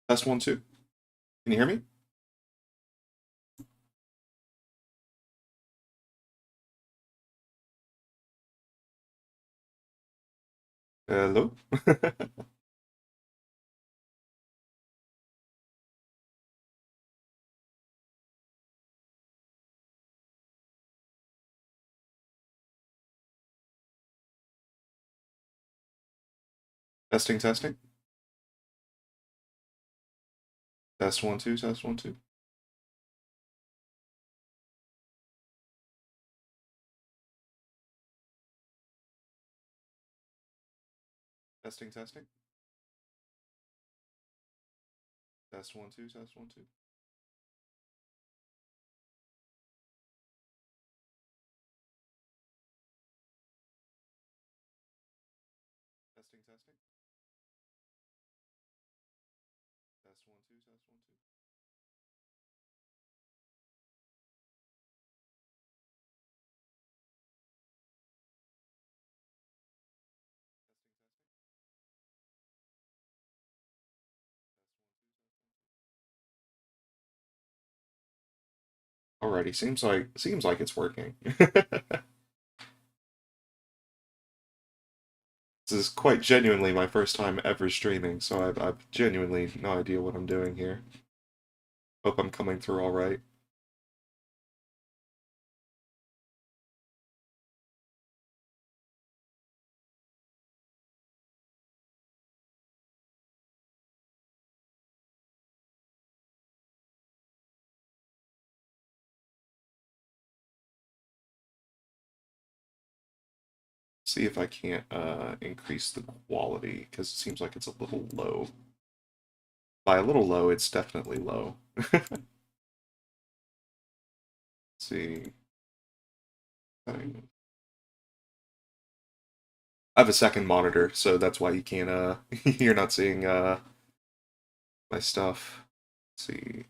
Test one, two. Can you hear me? Hello? Testing, testing. Test one, two, test one, two. Testing, testing. Test one, two, test one, two. Testing, testing. Test one, two, test one, two. Testing, testing. Test one, two, test one, two. Alrighty, seems like it's working. This is quite genuinely my first time ever streaming, so I've genuinely no idea what I'm doing here. Hope I'm coming through all right. See if I can't increase the quality, because it seems like it's a little low. By a little low, it's definitely low. See. I have a second monitor, so that's why you can't you're not seeing my stuff. Let's see.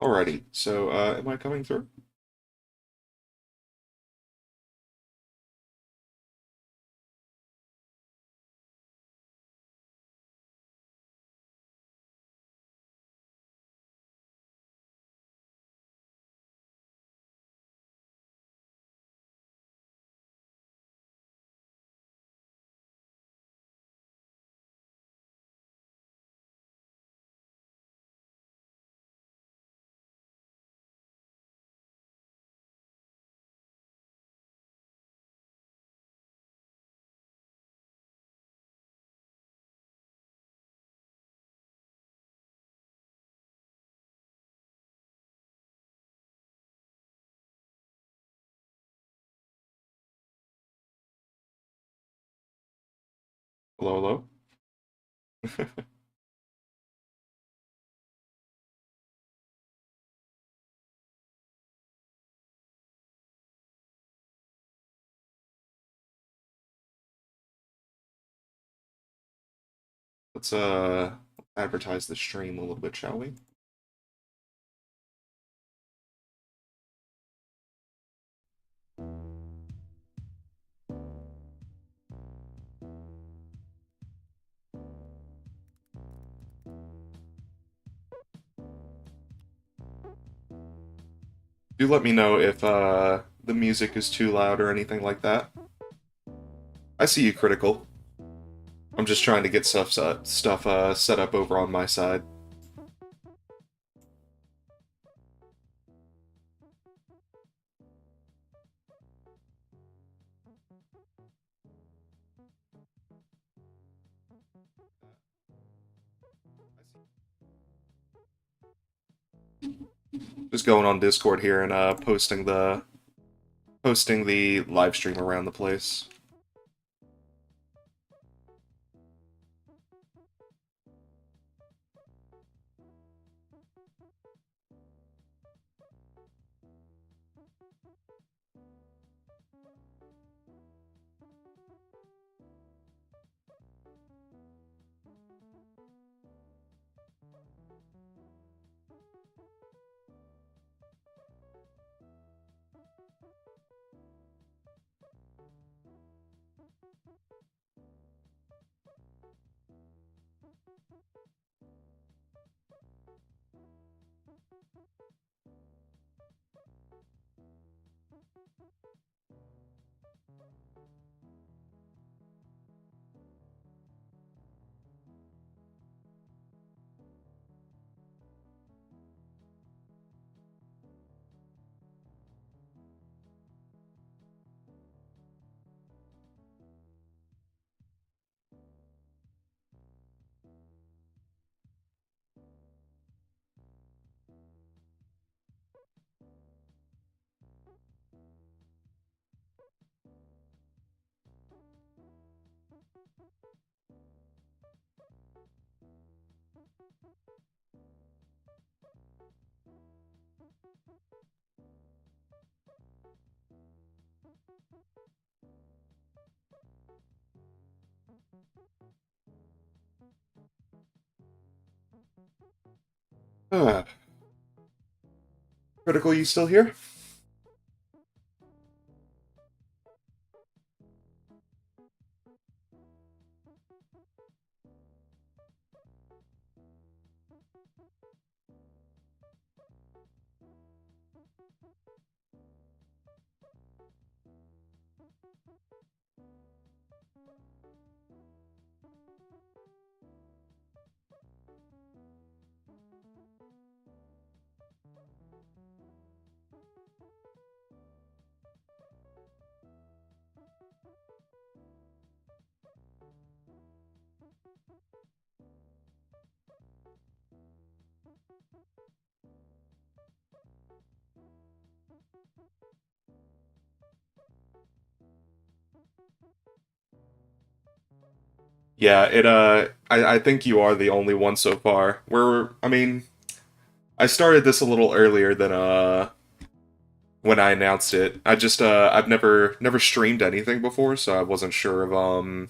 Alrighty, so am I coming through? Hello, hello? Let's advertise the stream a little bit, shall we? Do let me know if the music is too loud or anything like that. I see you, Critical. I'm just trying to get stuff set up over on my side. Just going on Discord here and posting the live stream around the place. Ah, Critical, you still here? Yeah, I think you are the only one so far. I mean, I started this a little earlier than when I announced it. I've never streamed anything before, so I wasn't sure of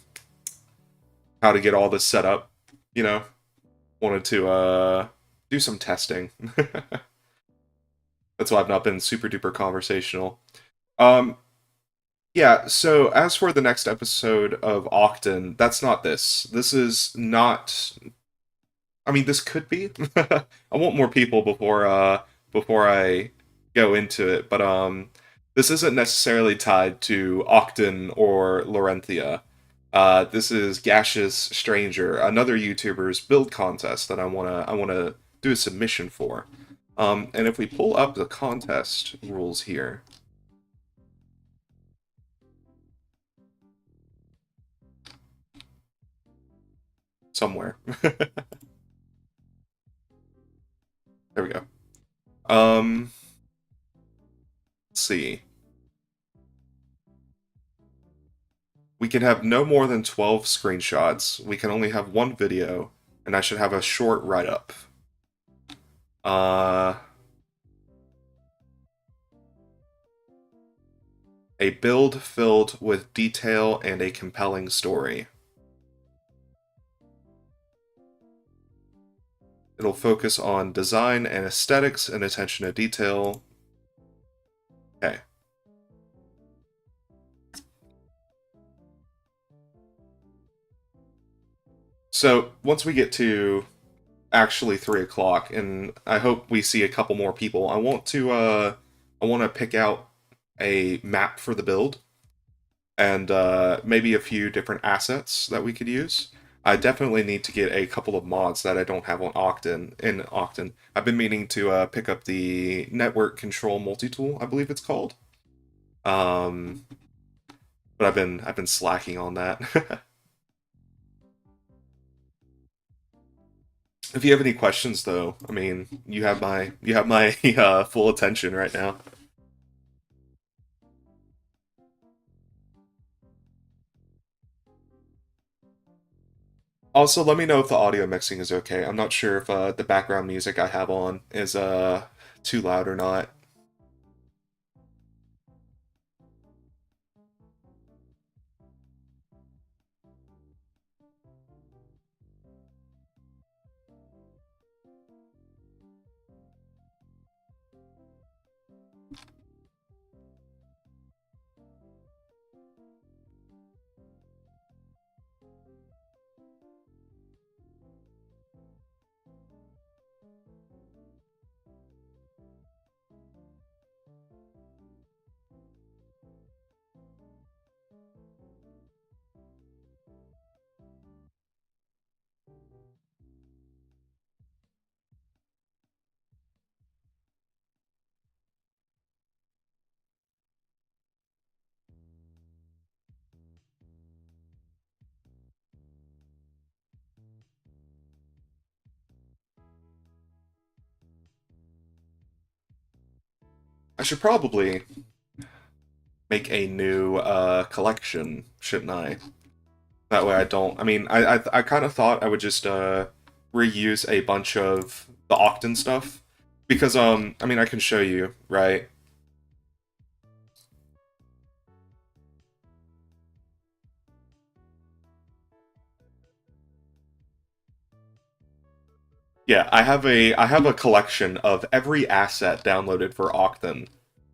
how to get all this set up, you know. Wanted to do some testing. That's why I've not been super duper conversational. Um yeah, so as for the next episode of Octon, that's not this. This is not, I mean, this could be. I want more people before I go into it, but this isn't necessarily tied to Octon or Laurentia. This is Gaseous Stranger, another YouTuber's build contest that I wanna do a submission for. And if we pull up the contest rules here somewhere, there we go. Let's see. We can have no more than 12 screenshots. We can only have one video, and I should have a short write-up. Uh, a build filled with detail and a compelling story. It'll focus on design and aesthetics and attention to detail. Okay. So, once we get to actually 3 o'clock, and I hope we see a couple more people, I want to pick out a map for the build, and maybe a few different assets that we could use. I definitely need to get a couple of mods that I don't have on Octon. I've been meaning to pick up the network control multi-tool, I believe it's called. Um, but I've been slacking on that. If you have any questions, though, I mean, you have my full attention right now. Also, let me know if the audio mixing is okay. I'm not sure if the background music I have on is too loud or not. I should probably make a new collection, shouldn't I? That way I don't. I mean, I kind of thought I would just reuse a bunch of the Octon stuff because I mean I can show you, right? Yeah, I have a collection of every asset downloaded for Octon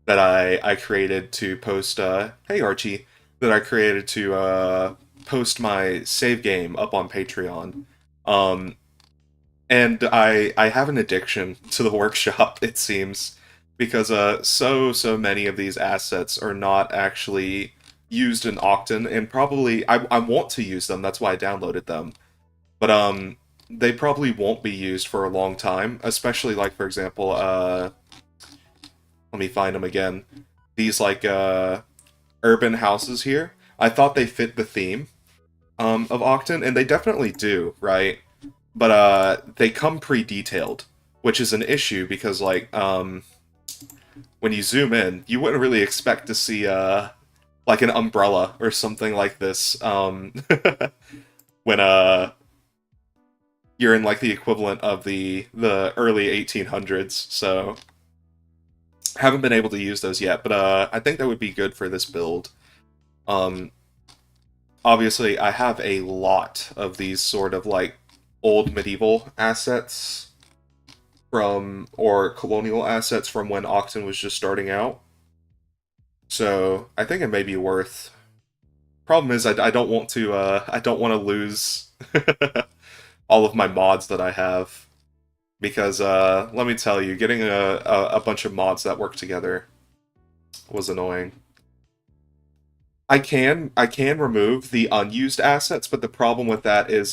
that I created to post. Hey Archie, that I created to post my save game up on Patreon. Um, and I have an addiction to the workshop, it seems, because so many of these assets are not actually used in Octon, and probably I want to use them. That's why I downloaded them, but they probably won't be used for a long time. Especially like for example, let me find them again. These like urban houses here. I thought they fit the theme of Octon, and they definitely do, right? But they come pre-detailed, which is an issue because like when you zoom in, you wouldn't really expect to see like an umbrella or something like this when you're in like the equivalent of the early 1800s. So haven't been able to use those yet, but I think that would be good for this build. Um, Obviously, I have a lot of these sort of like old medieval assets from, or colonial assets from when Octon was just starting out. So I think it may be worth. Problem is, I don't want to. I don't want to lose all of my mods that I have because let me tell you, getting a bunch of mods that work together was annoying. I can remove the unused assets, but the problem with that is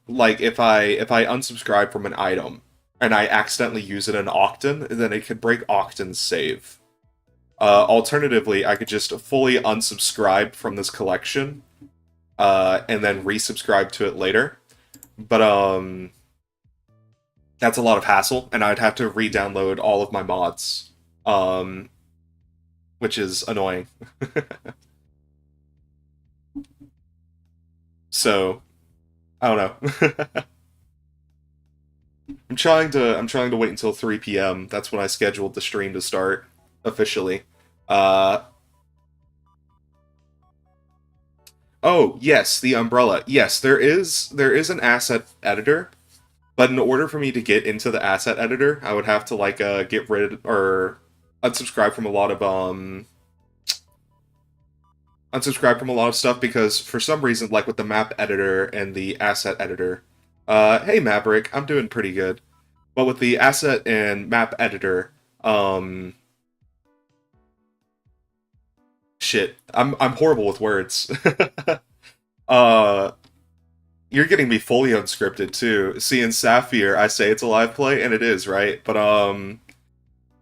like if I unsubscribe from an item and I accidentally use it in Octon, then it could break Octon's save. Alternatively, I could just fully unsubscribe from this collection and then resubscribe to it later. But that's a lot of hassle, and I'd have to re-download all of my mods, um, which is annoying. So I don't know. I'm trying to wait until 3 p.m. That's when I scheduled the stream to start officially. Uh oh, yes, the umbrella. Yes, there is an asset editor, but in order for me to get into the asset editor, I would have to like get rid or unsubscribe from a lot of unsubscribe from a lot of stuff because for some reason like with the map editor and the asset editor, hey Maverick, I'm doing pretty good. But with the asset and map editor, shit, I'm horrible with words. uh, you're getting me fully unscripted too. See, in Sapphire, I say it's a live play, and it is, right? But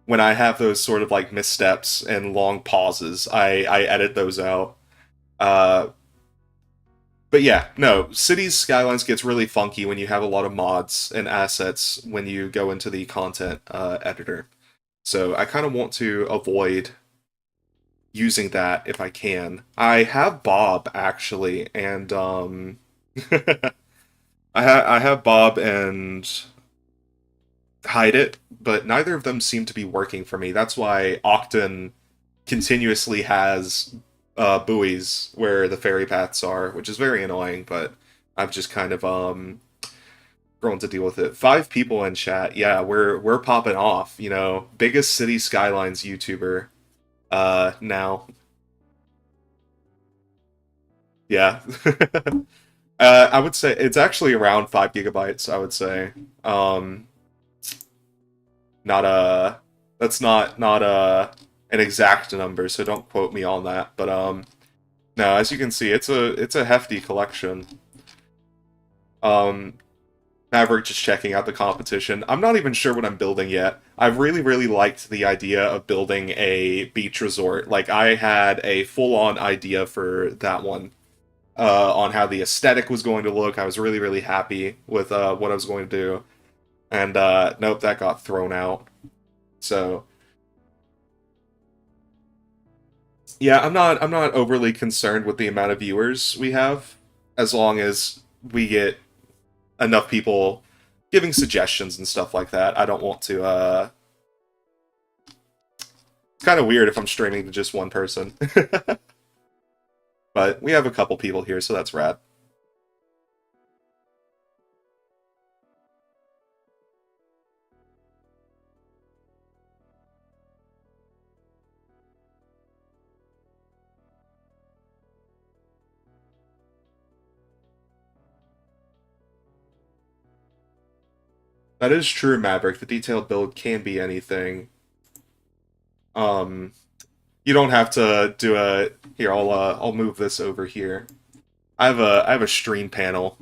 when I have those sort of like missteps and long pauses, I edit those out. Uh, but yeah, no, Cities Skylines gets really funky when you have a lot of mods and assets when you go into the content editor. So I kind of want to avoid using that if I can. I have Bob actually, and I have Bob and Hide It, but neither of them seem to be working for me. That's why Octon continuously has buoys where the ferry paths are, which is very annoying. But I've just kind of grown to deal with it. 5 people in chat, yeah, we're popping off. You know, biggest City Skylines YouTuber now. Yeah. I would say it's actually around 5 GB. I would say. Um, not a that's not an exact number, so don't quote me on that. But no, as you can see, it's a hefty collection. Um, Maverick just checking out the competition. I'm not even sure what I'm building yet. I really liked the idea of building a beach resort. Like I had a full-on idea for that one. On how the aesthetic was going to look. I was really happy with what I was going to do. And nope, that got thrown out. So yeah, I'm not overly concerned with the amount of viewers we have, as long as we get enough people giving suggestions and stuff like that. I don't want to. It's kind of weird if I'm streaming to just one person, but we have a couple people here, so that's rad. That is true, Maverick. The detailed build can be anything. Um, you don't have to do a here. I'll move this over here. I have a stream panel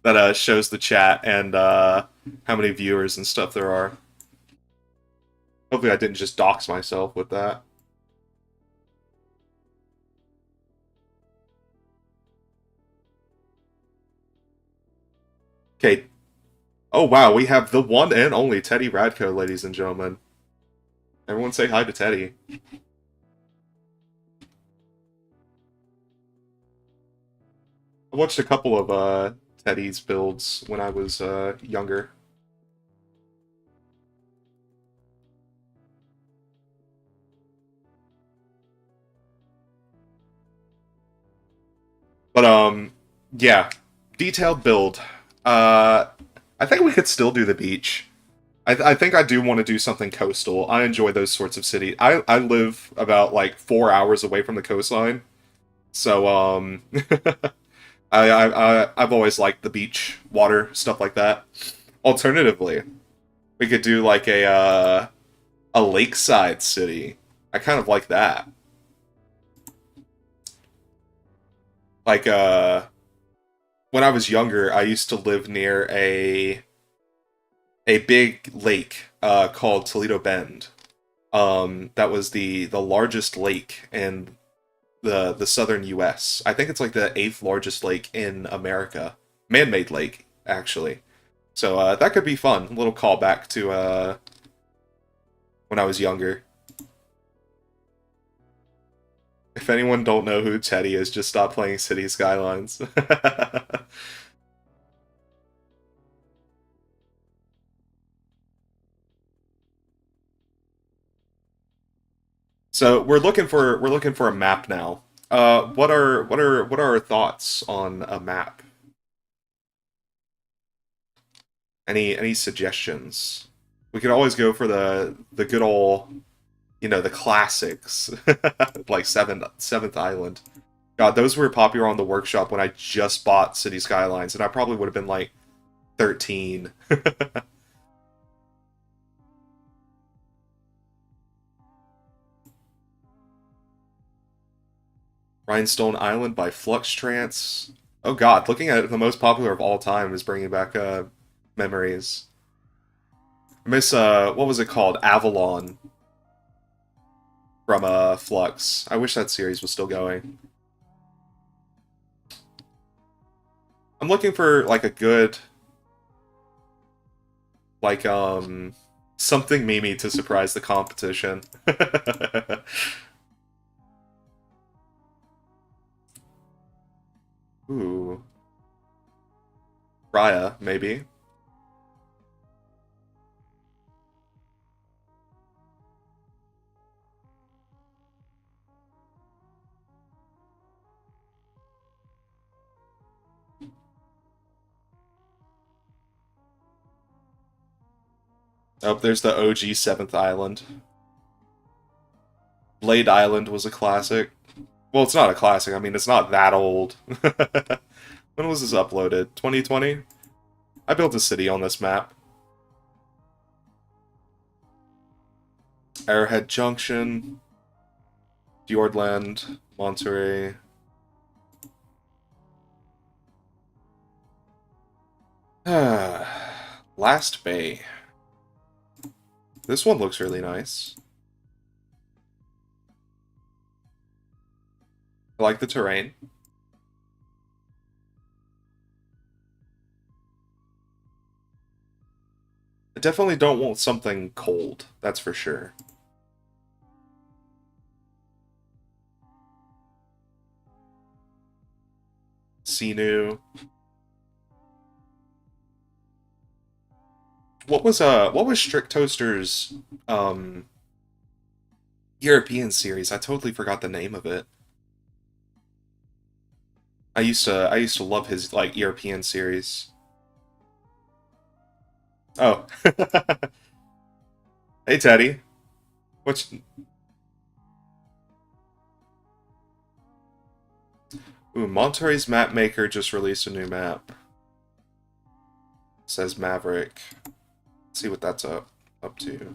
that shows the chat and how many viewers and stuff there are. Hopefully, I didn't just dox myself with that. Okay. Oh wow, we have the one and only Teddy Radko, ladies and gentlemen. Everyone say hi to Teddy. I watched a couple of Teddy's builds when I was younger. But yeah, detailed build. I think we could still do the beach. I think I do want to do something coastal. I enjoy those sorts of cities. I live about like 4 hours away from the coastline, so I've always liked the beach, water, stuff like that. Alternatively, we could do like a lakeside city. I kind of like that. Like when I was younger, I used to live near a big lake called Toledo Bend. That was the largest lake in the southern U.S. I think it's like the eighth largest lake in America, man-made lake actually. So that could be fun. A little callback to when I was younger. If anyone don't know who Teddy is, just stop playing City Skylines. So we're looking for a map now. What are our thoughts on a map? Any suggestions? We could always go for the good old, the classics, like Seventh Island. God, those were popular on the workshop when I just bought City Skylines, and I probably would have been like 13. Rhinestone Island by Flux Trance. Oh God, looking at it, the most popular of all time is bringing back memories. I miss what was it called? Avalon from Flux. I wish that series was still going. I'm looking for like a good like something memey to surprise the competition. Ooh. Raya, maybe. Oh, there's the OG Seventh Island. Blade Island was a classic. Well, it's not a classic. I mean, it's not that old. When was this uploaded? 2020? I built a city on this map. Arrowhead Junction, Fjordland, Monterey. Last Bay. This one looks really nice. I like the terrain. I definitely don't want something cold, that's for sure. Sinu. What was Strict Toaster's European series? I totally forgot the name of it. I used to love his like European series. Oh. Hey Teddy. What's Ooh, Monterey's map maker just released a new map. Says Maverick. Let's see what that's up to. Is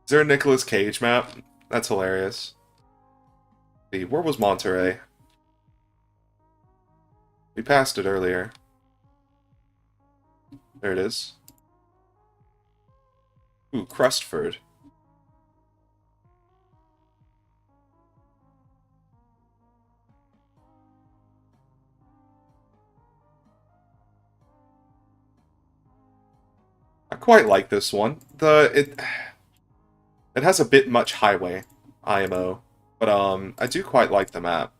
there a Nicolas Cage map? That's hilarious. See, where was Monterey? We passed it earlier. There it is. Ooh, Crustford. I quite like this one. It has a bit much highway IMO, but I do quite like the map.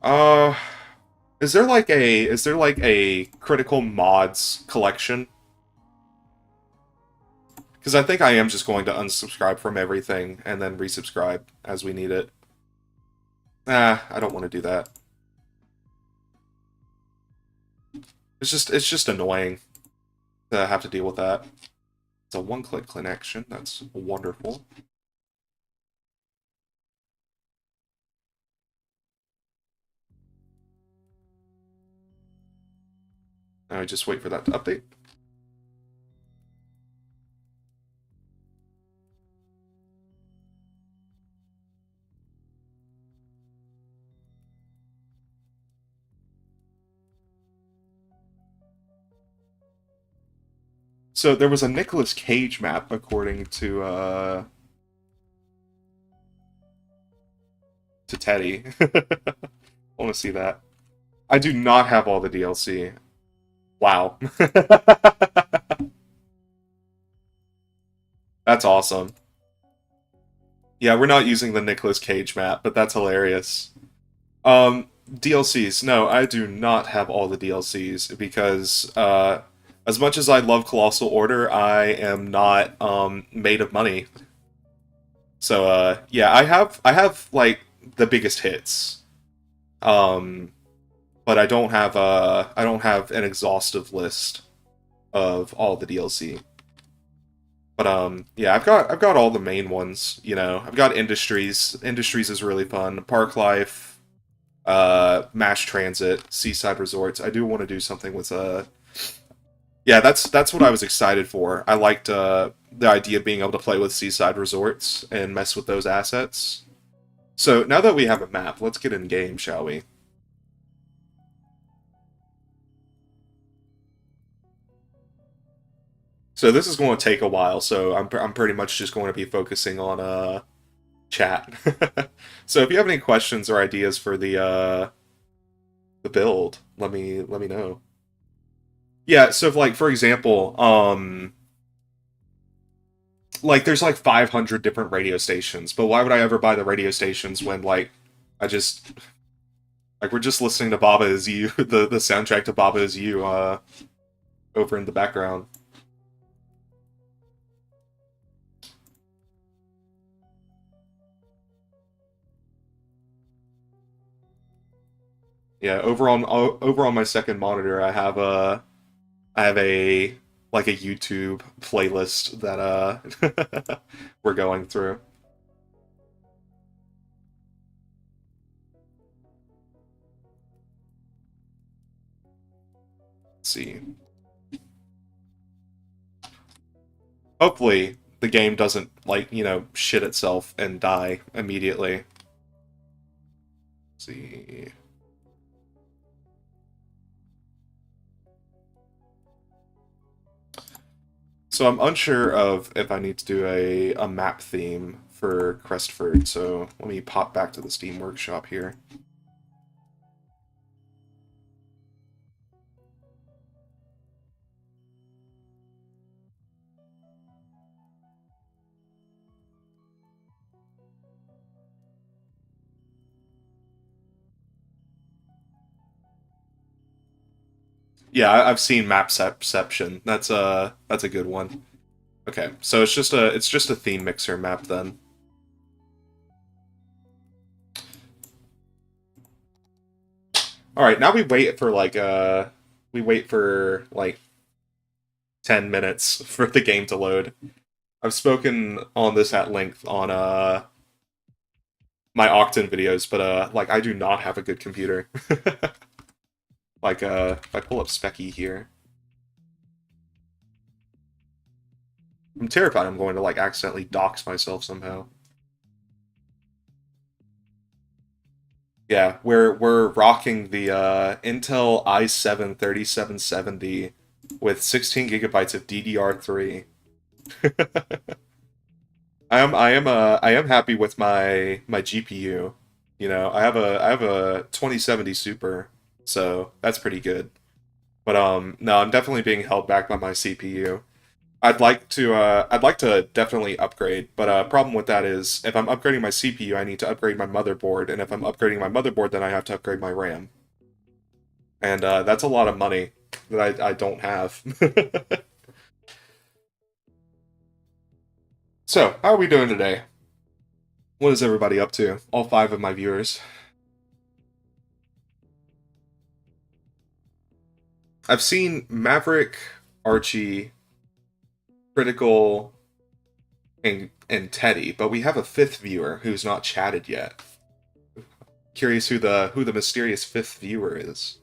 Uh, is there like a critical mods collection? Because I think I am just going to unsubscribe from everything and then resubscribe as we need it. I don't want to do that. It's just annoying to have to deal with that. It's a one-click connection. That's wonderful. Now I just wait for that to update. So there was a Nicolas Cage map, according to Teddy. I want to see that. I do not have all the DLC. Wow. That's awesome. Yeah, we're not using the Nicolas Cage map, but that's hilarious. DLCs. No, I do not have all the DLCs because as much as I love Colossal Order, I am not made of money. So yeah, I have like the biggest hits. Um but I don't have an exhaustive list of all the DLC. But yeah, I've got all the main ones, you know. I've got Industries. Industries is really fun. Park Life, Mass Transit, Seaside Resorts. I do want to do something with yeah, that's what I was excited for. I liked the idea of being able to play with Seaside Resorts and mess with those assets. So now that we have a map, let's get in game, shall we? So this is going to take a while, so I'm pretty much just going to be focusing on chat. So if you have any questions or ideas for the build, let me know. Yeah, so if, like for example, like there's like 500 different radio stations, but why would I ever buy the radio stations when like I just like we're just listening to Baba Is You, the soundtrack to Baba Is You over in the background. Yeah, over on my second monitor, I have a like a YouTube playlist that we're going through. Let's see. Hopefully the game doesn't like, shit itself and die immediately. Let's see. So I'm unsure of if I need to do a map theme for Crestford, so let me pop back to the Steam Workshop here. Yeah, I've seen Mapception. That's a good one. Okay, so it's just a theme mixer map then. All right, now we wait for like 10 minutes for the game to load. I've spoken on this at length on my Octane videos, but like I do not have a good computer. Like if I pull up Specky here, I'm terrified I'm going to like accidentally dox myself somehow. Yeah, we're rocking the Intel i7 3770 with 16 gigabytes of DDR3. I am happy with my GPU. I have a 2070 Super, so that's pretty good. But no, I'm definitely being held back by my CPU. I'd like to definitely upgrade, but problem with that is if I'm upgrading my CPU, I need to upgrade my motherboard, and if I'm upgrading my motherboard, then I have to upgrade my RAM, and that's a lot of money that I don't have. So, how are we doing today? What is everybody up to? All five of my viewers. I've seen Maverick, Archie, Critical, and Teddy, but we have a fifth viewer who's not chatted yet. Curious who the mysterious fifth viewer is.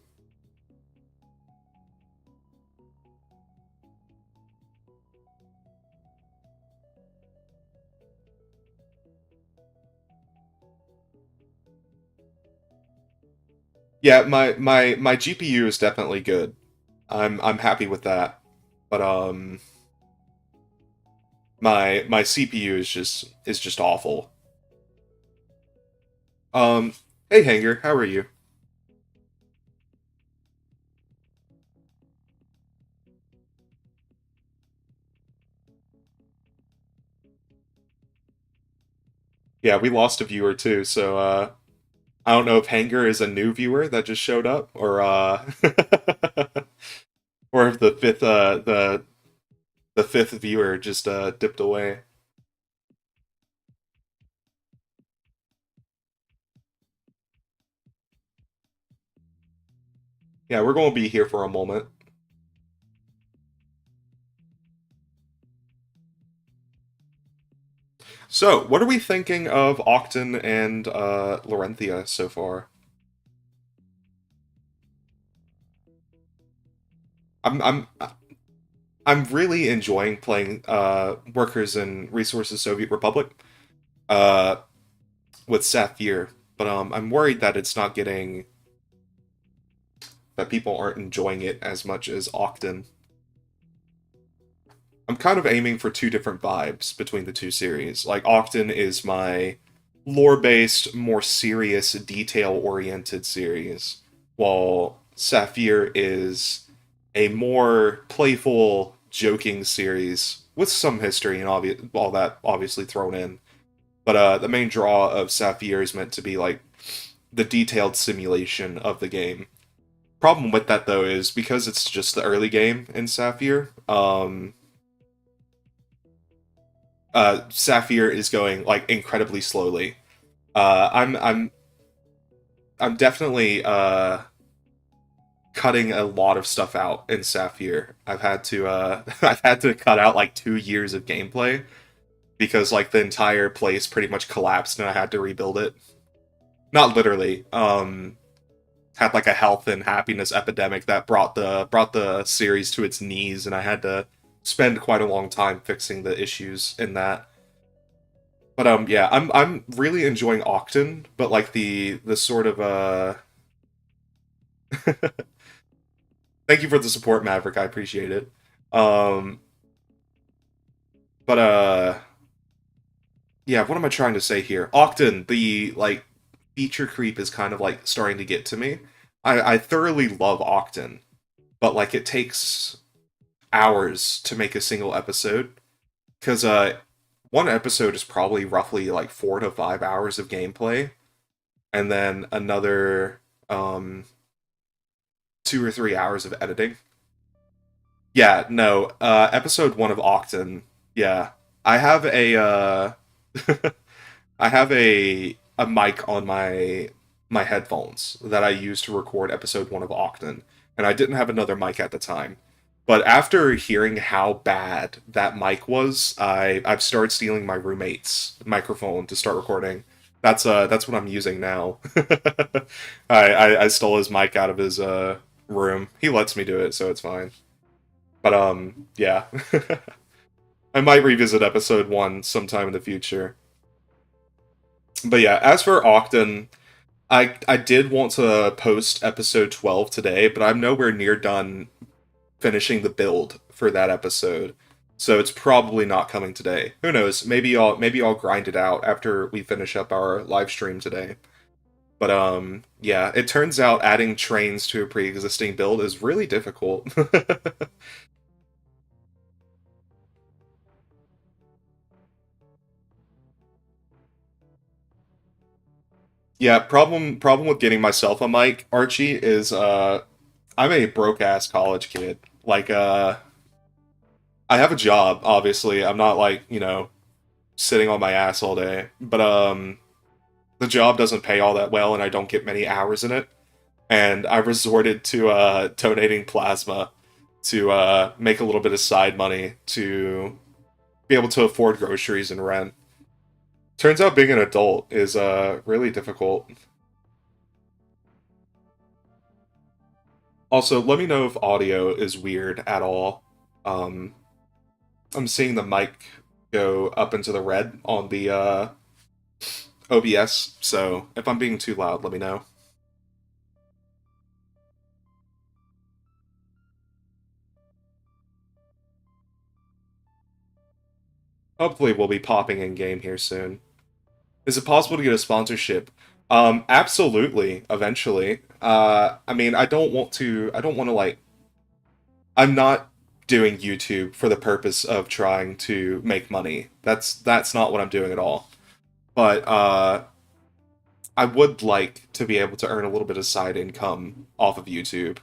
Yeah, my GPU is definitely good. I'm happy with that. But my CPU is just awful. Um hey Hanger, how are you? Yeah, we lost a viewer too, so I don't know if Hanger is a new viewer that just showed up or or if the fifth viewer just dipped away. Yeah, we're going to be here for a moment. So, what are we thinking of Octon and Laurentia so far? I'm I'm I'm really enjoying playing Workers and Resources Soviet Republic uh, with Saphir, but I'm worried that it's not getting that people aren't enjoying it as much as Octon. I'm kind of aiming for two different vibes between the two series. Like Octon is my lore-based, more serious, detail-oriented series, while Saphir is a more playful, joking series with some history and all that obviously thrown in. But the main draw of Saphir is meant to be like the detailed simulation of the game. Problem with that though is because it's just the early game in Saphir, Saphir is going like incredibly slowly. I'm definitely cutting a lot of stuff out in Sapphire. I've had to I've had to cut out like 2 years of gameplay because like the entire place pretty much collapsed and I had to rebuild it. Not literally. Had like a health and happiness epidemic that brought the series to its knees, and I had to spend quite a long time fixing the issues in that. But yeah, I'm really enjoying Octon, but like the sort of thank you for the support, Maverick. I appreciate it. Um, but yeah, what am I trying to say here? Octon, the like feature creep is kind of like starting to get to me. I thoroughly love Octon, but like it takes hours to make a single episode because one episode is probably roughly like 4 to 5 hours of gameplay, and then another 2 or 3 hours of editing. Yeah, no, episode one of Octon. Yeah, I have a I have a mic on my headphones that I use to record episode one of Octon, and I didn't have another mic at the time. But after hearing how bad that mic was, I've started stealing my roommate's microphone to start recording. That's what I'm using now. I stole his mic out of his room. He lets me do it, so it's fine. But yeah. I might revisit episode one sometime in the future. But yeah, as for Octon, I did want to post episode 12 today, but I'm nowhere near done finishing the build for that episode. So it's probably not coming today. Who knows? Maybe I'll grind it out after we finish up our live stream today. But yeah, it turns out adding trains to a pre-existing build is really difficult. Yeah, problem with getting myself a mic, Archie, is I'm a broke ass college kid. Like I have a job, obviously. I'm not like, sitting on my ass all day. But the job doesn't pay all that well and I don't get many hours in it. And I resorted to donating plasma to make a little bit of side money to be able to afford groceries and rent. Turns out being an adult is really difficult. Also, let me know if audio is weird at all. Um, I'm seeing the mic go up into the red on the OBS, so if I'm being too loud, let me know. Hopefully we'll be popping in game here soon. Is it possible to get a sponsorship? Absolutely, eventually. I mean, I don't want to, like, I'm not doing YouTube for the purpose of trying to make money. That's not what I'm doing at all. But, I would like to be able to earn a little bit of side income off of YouTube.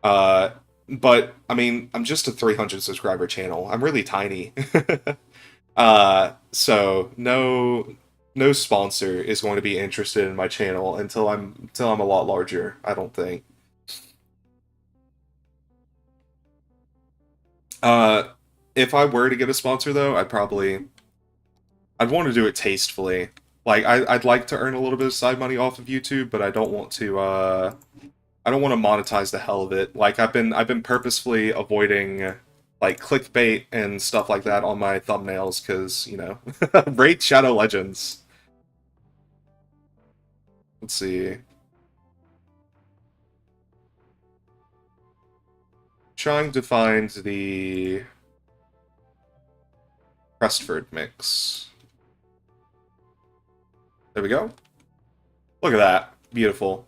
Uh, but, I mean, I'm just a 300 subscriber channel. I'm really tiny. So no sponsor is going to be interested in my channel until I'm a lot larger, I don't think. Uh if I were to get a sponsor though, I'd want to do it tastefully. Like I'd like to earn a little bit of side money off of YouTube, but I don't want to monetize the hell of it. Like I've been purposefully avoiding like clickbait and stuff like that on my thumbnails because, rate Shadow Legends. Let's see. Trying to find the Crestford mix. There we go. Look at that. Beautiful.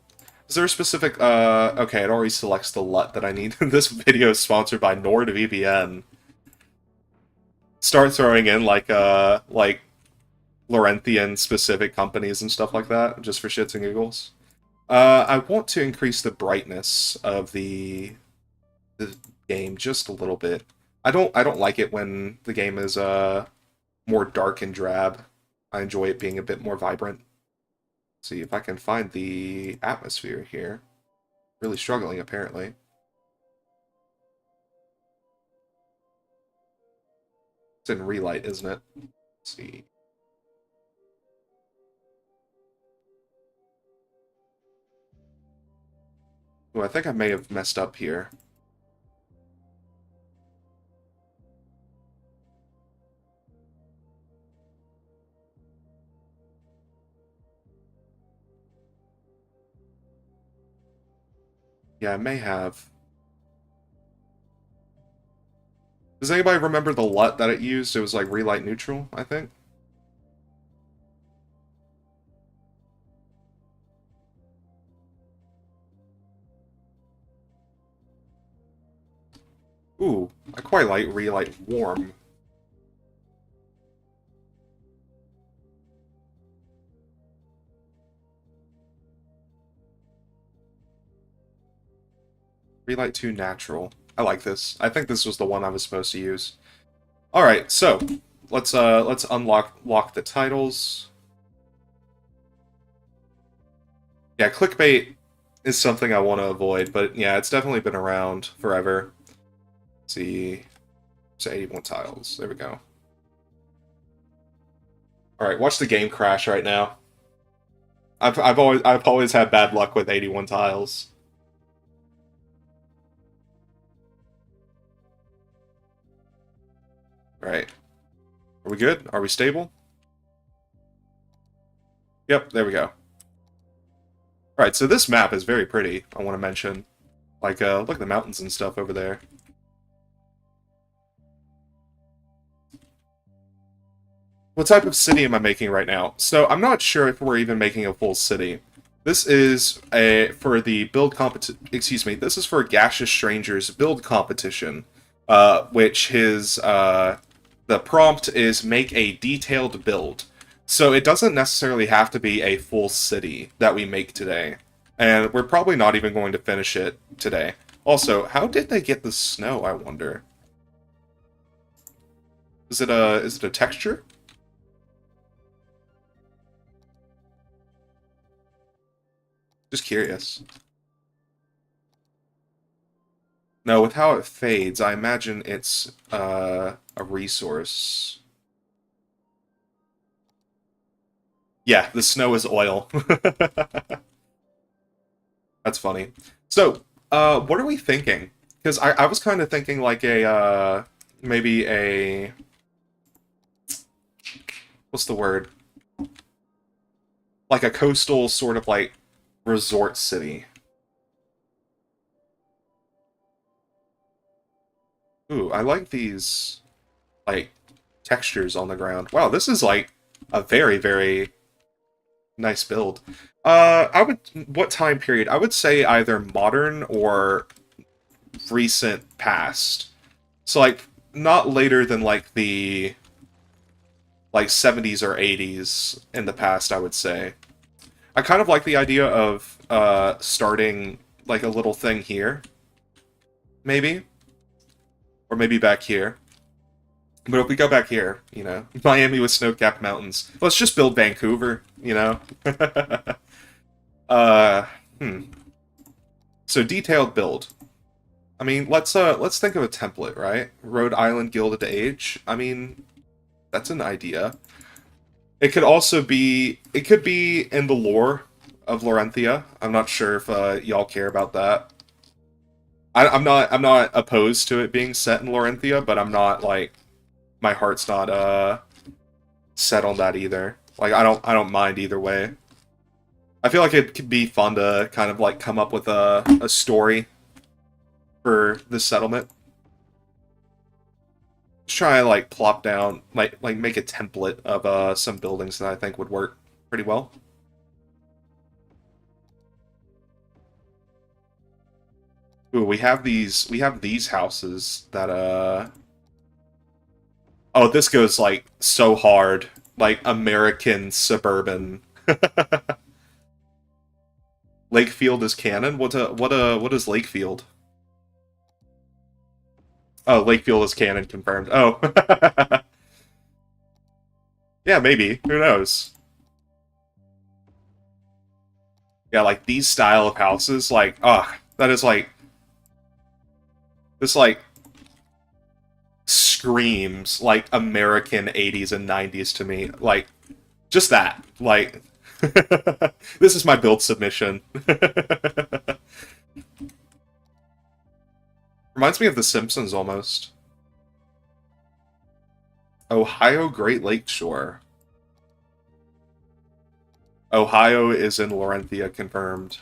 Is there a specific, okay, it already selects the LUT that I need. This video is sponsored by NordVPN. Start throwing in, like Laurentian specific companies and stuff like that, just for shits and giggles. I want to increase the brightness of the game just a little bit. I don't like it when the game is, more dark and drab. I enjoy it being a bit more vibrant. See if I can find the atmosphere here. Really struggling, apparently. It's in relight, isn't it? Let's see. Oh, I think I may have messed up here. Yeah, I may have. Does anybody remember the LUT that it used? It was like relight neutral, I think. Ooh, I quite like relight warm. Relight 2 natural. I like this. I think this was the one I was supposed to use. Alright, so let's lock the titles. Yeah, clickbait is something I want to avoid, but yeah, it's definitely been around forever. Let's see. So 81 tiles. There we go. Alright, watch the game crash right now. I've always had bad luck with 81 tiles. Right. Are we good? Are we stable? Yep, there we go. Alright, so this map is very pretty, I want to mention. Like, look at the mountains and stuff over there. What type of city am I making right now? So, I'm not sure if we're even making a full city. This is for the build competition. Excuse me. This is for Gaseous Stranger's build competition, which the prompt is make a detailed build. So it doesn't necessarily have to be a full city that we make today, and we're probably not even going to finish it today. Also, how did they get the snow? I wonder. Is it a texture? Just curious. No, with how it fades, I imagine it's a resource. Yeah, the snow is oil. That's funny. So, what are we thinking? Because I was kind of thinking like maybe a... What's the word? Like a coastal sort of like resort city. Ooh, I like these, like, textures on the ground. Wow, this is like a very, very nice build. What time period? I would say either modern or recent past. So, like, not later than, like, the, like, 70s or 80s in the past, I would say. I kind of like the idea of, starting, like, a little thing here. Maybe. Or maybe back here. But if we go back here, you know, Miami with snow-capped mountains. Let's just build Vancouver, you know? uh, hmm. So detailed build. I mean, let's think of a template, right? Rhode Island Gilded Age. I mean, that's an idea. It could also be, it could be in the lore of Laurentia. I'm not sure if y'all care about that. I'm not opposed to it being set in Laurentia, but I'm not like my heart's not set on that either. Like I don't mind either way. I feel like it could be fun to kind of like come up with a story for this settlement. Just try and like plop down like make a template of some buildings that I think would work pretty well. Ooh, we have these houses that oh, this goes like so hard. Like American suburban. Lakefield is canon? What is Lakefield? Oh, Lakefield is canon confirmed. Oh. Yeah, maybe. Who knows? Yeah, like these style of houses, like, ugh, That is like, this like screams like American 80s and 90s to me. Like, just that. Like, this is my build submission. Reminds me of The Simpsons almost. Ohio Great Lake Shore. Ohio is in Laurentia, confirmed.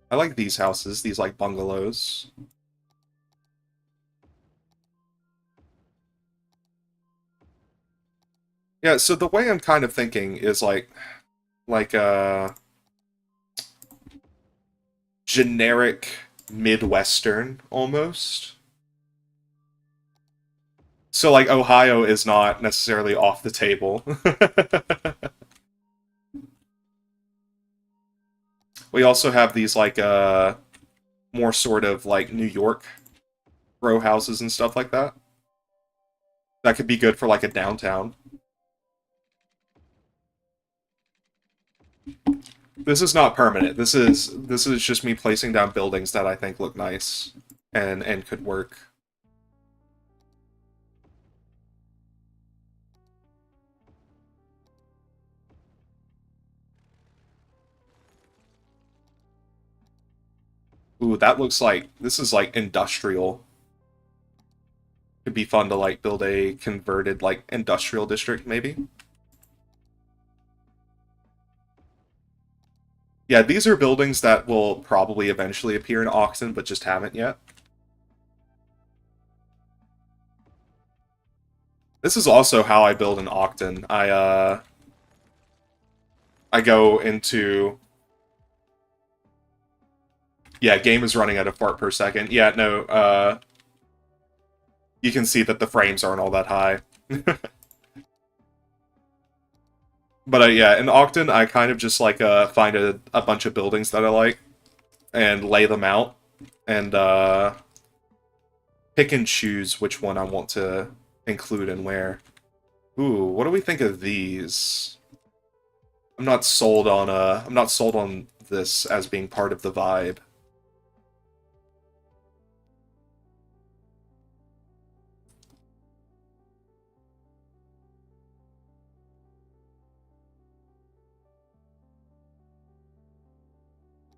I like these houses, these like bungalows. Yeah, so the way I'm kind of thinking is like generic Midwestern almost. So like Ohio is not necessarily off the table. We also have these like more sort of like New York row houses and stuff like that. That could be good for like a downtown. This is not permanent. This is just me placing down buildings that I think look nice and could work. Ooh, that looks like this is like industrial. Could be fun to like build a converted like industrial district maybe. Yeah, these are buildings that will probably eventually appear in Auxton, but just haven't yet. This is also how I build in Auxton. I go into... Yeah, game is running at a fart per second. Yeah, no, you can see that the frames aren't all that high. But yeah, in Auxton, I kind of just like find a bunch of buildings that I like and lay them out and pick and choose which one I want to include and where. Ooh, what do we think of these? I'm not sold on this as being part of the vibe.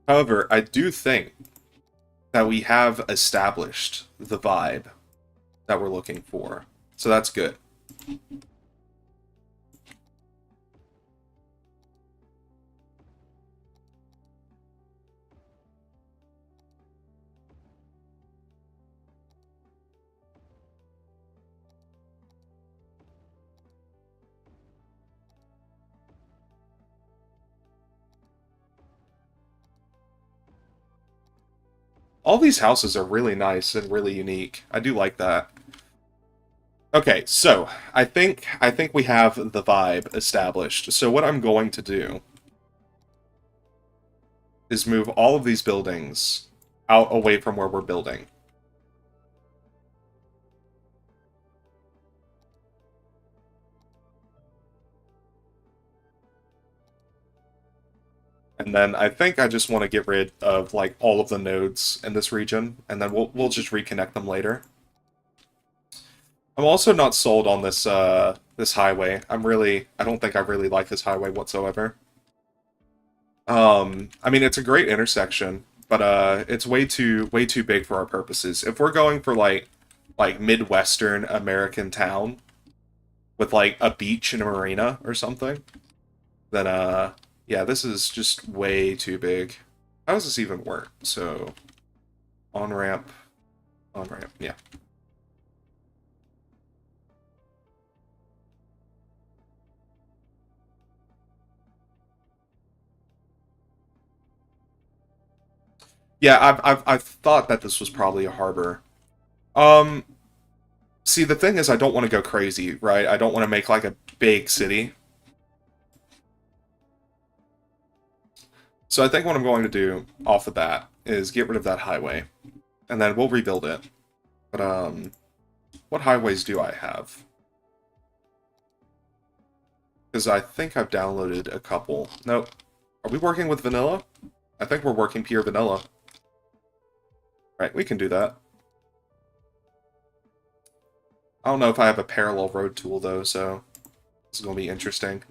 However, I do think that we have established the vibe that we're looking for. So that's good. All these houses are really nice and really unique. I do like that. Okay, so I think we have the vibe established. So what I'm going to do is move all of these buildings out away from where we're building. And then I think I just want to get rid of like all of the nodes in this region, and then we'll just reconnect them later. I'm also not sold on this this highway. I don't think I really like this highway whatsoever. I mean it's a great intersection, but it's way too big for our purposes. If we're going for like Midwestern American town with like a beach and a marina or something, then yeah, this is just way too big. How does this even work? So on-ramp, on-ramp, yeah. Yeah, I've thought that this was probably a harbor. Um, See, the thing is, I don't want to go crazy, right? I don't want to make like a big city. So I think what I'm going to do off the bat is get rid of that highway, and then we'll rebuild it. But what highways do I have? Because I think I've downloaded a couple. Nope. Are we working with vanilla? I think we're working pure vanilla. Right, we can do that. I don't know if I have a parallel road tool, though, so this is going to be interesting.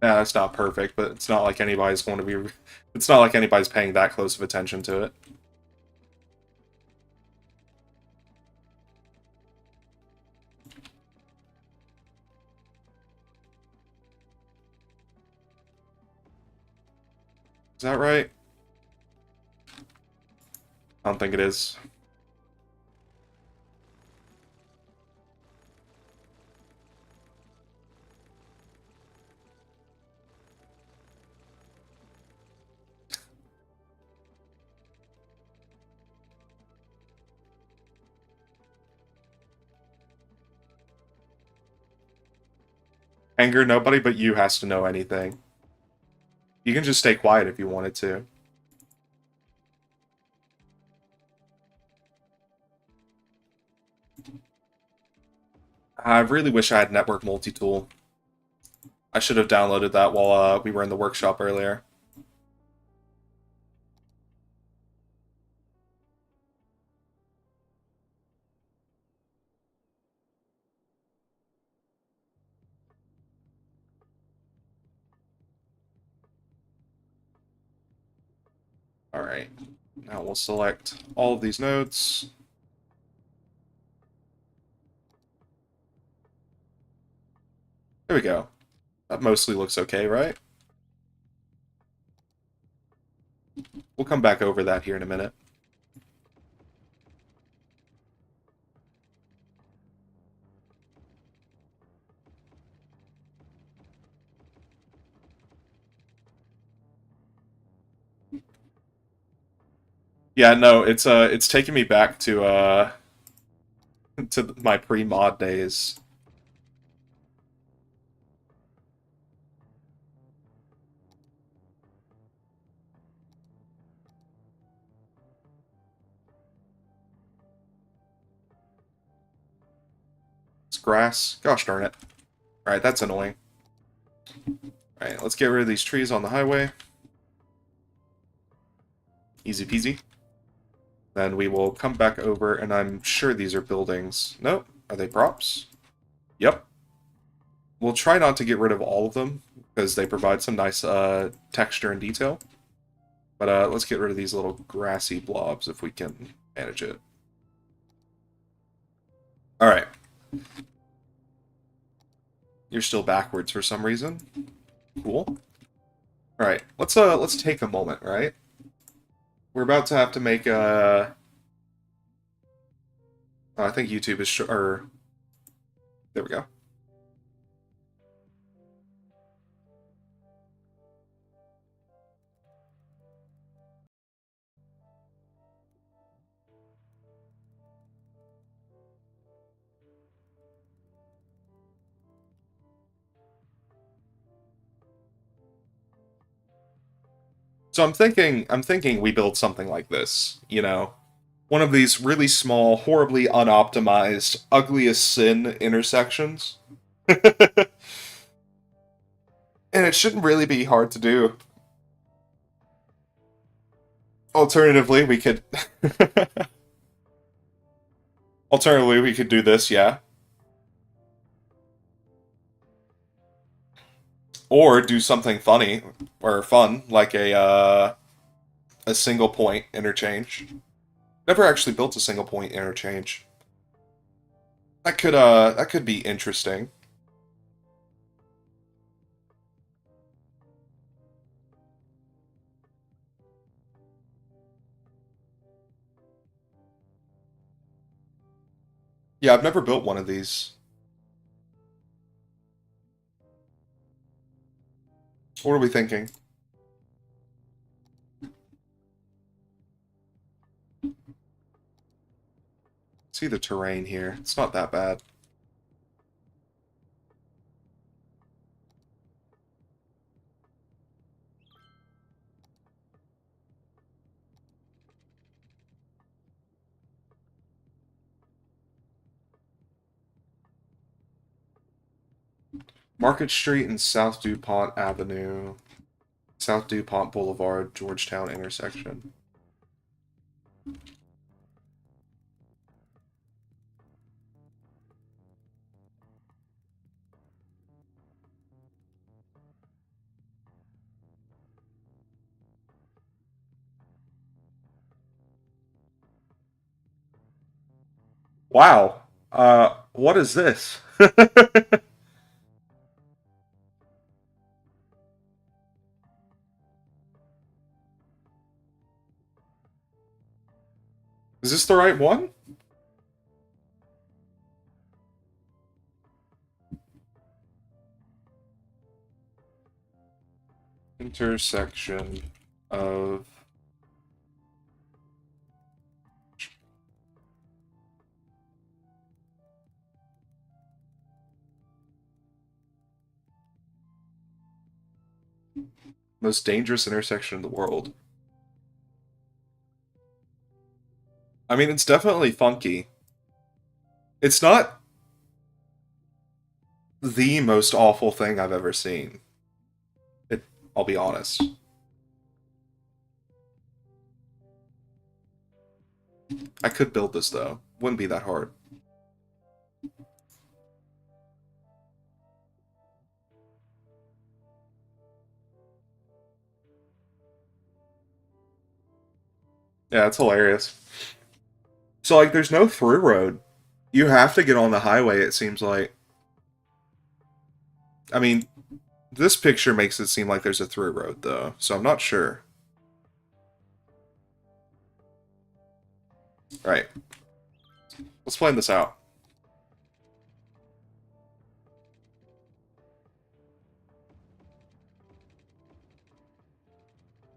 Yeah, that's not perfect, but it's not like anybody's going to be... It's not like anybody's paying that close of attention to it. Is that right? I don't think it is. Anger, nobody but you has to know anything. You can just stay quiet if you wanted to. I really wish I had Network Multi-Tool. I should have downloaded that while we were in the workshop earlier. Alright, now we'll select all of these nodes. There we go. That mostly looks okay, right? We'll come back over that here in a minute. Yeah, no, it's taking me back to my pre-mod days. It's grass. Gosh darn it. Alright, that's annoying. Alright, let's get rid of these trees on the highway. Easy peasy. Then we will come back over, and I'm sure these are buildings. Nope. Are they props? Yep. We'll try not to get rid of all of them, because they provide some nice texture and detail. But let's get rid of these little grassy blobs if we can manage it. Alright. You're still backwards for some reason. Cool. Alright, let's take a moment, right? We're about to have to make a... Oh, I think YouTube is or there we go. So I'm thinking we build something like this, you know? One of these really small, horribly unoptimized, ugliest sin intersections. And it shouldn't really be hard to do. Alternatively, we could Alternatively, we could do this, yeah. Or do something funny or fun like a single point interchange. Never actually built a single point interchange. That could be interesting. Yeah, I've never built one of these. What are we thinking? See the terrain here. It's not that bad. Market Street and South DuPont Avenue. South DuPont Boulevard, Georgetown intersection. Wow. What is this? Is this the right one? Intersection of... Most dangerous intersection in the world. I mean, it's definitely funky. It's not the most awful thing I've ever seen. I'll be honest. I could build this, though. Wouldn't be that hard. Yeah, it's hilarious. So, like, there's no through road. You have to get on the highway, it seems like. I mean, this picture makes it seem like there's a through road, though, so I'm not sure. Right. Let's plan this out.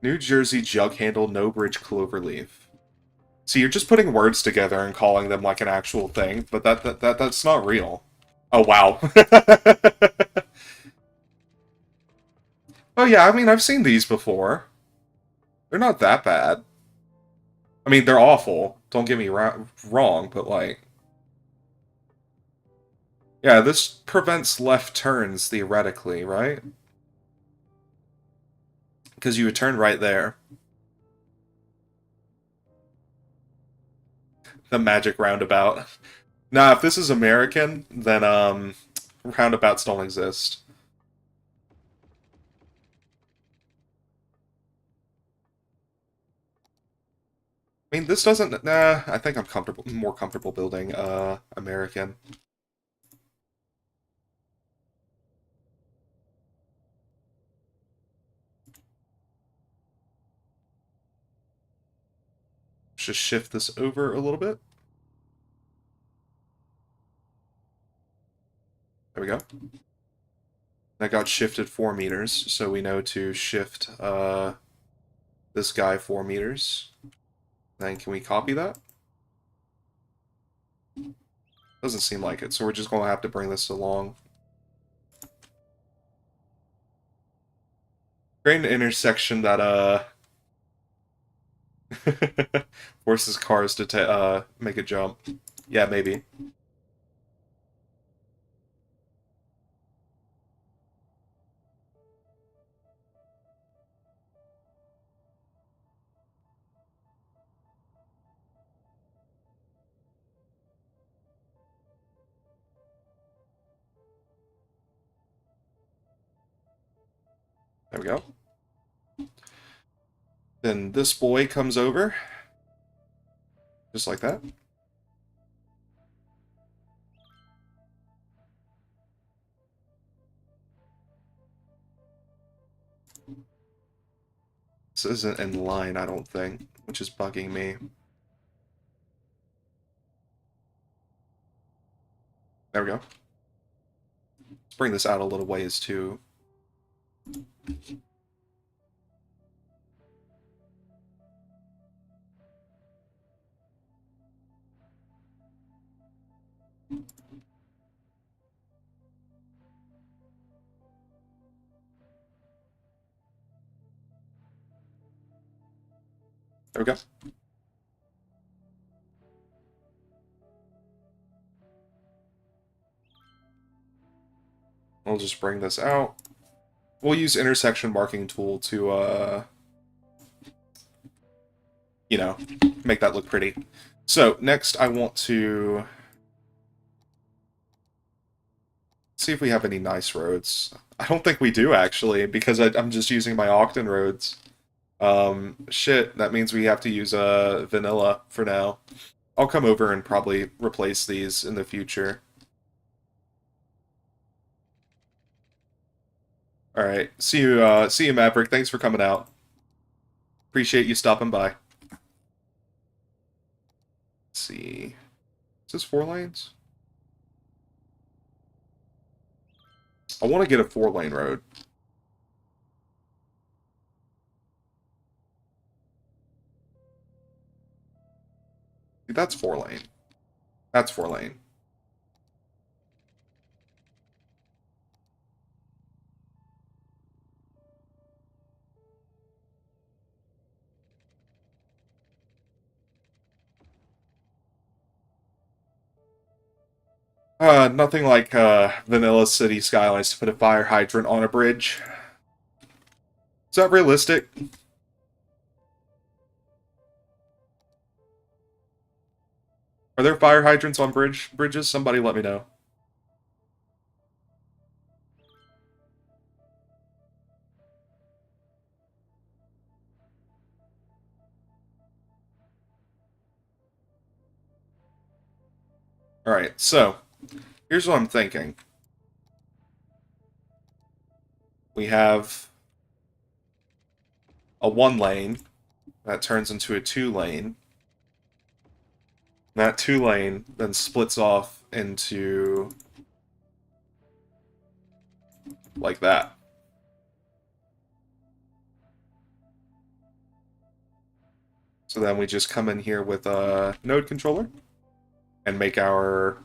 New Jersey jug handle, no bridge cloverleaf. See, you're just putting words together and calling them like an actual thing, but that's not real. Oh wow. Oh yeah, I mean I've seen these before. They're not that bad. I mean they're awful. Don't get me wrong, but like, yeah, this prevents left turns theoretically, right? Because you would turn right there. The magic roundabout. Nah, if this is American, then roundabouts don't exist. I mean, this doesn't. Nah, I think I'm more comfortable building American. Just shift this over a little bit. There we go. That got shifted 4 meters, so we know to shift this guy 4 meters. Then can we copy that? Doesn't seem like it, so we're just going to have to bring this along. Create an intersection that forces cars to make a jump. Yeah, maybe. There we go. Then this boy comes over. Just like that. This isn't in line, I don't think, which is bugging me. There we go. Let's bring this out a little ways, too. There we go. We'll just bring this out. We'll use intersection marking tool to, you know, make that look pretty. So, next I want to see if we have any nice roads. I don't think we do, actually, because I'm just using my Octon roads. Shit, that means we have to use vanilla for now. I'll come over and probably replace these in the future. Alright, see you, Maverick. Thanks for coming out. Appreciate you stopping by. Let's see. Is this 4 lanes? I want to get a 4-lane road. Dude, that's 4-lane. That's 4-lane. Nothing like Vanilla City Skylines to put a fire hydrant on a bridge. Is that realistic? Are there fire hydrants on bridges? Somebody let me know. Alright, so, here's what I'm thinking. We have a 1-lane that turns into a 2-lane. That 2-lane then splits off into like that. So then we just come in here with a node controller and make our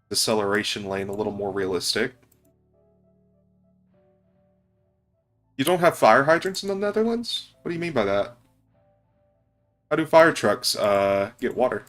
deceleration lane a little more realistic. You don't have fire hydrants in the Netherlands? What do you mean by that? How do fire trucks get water?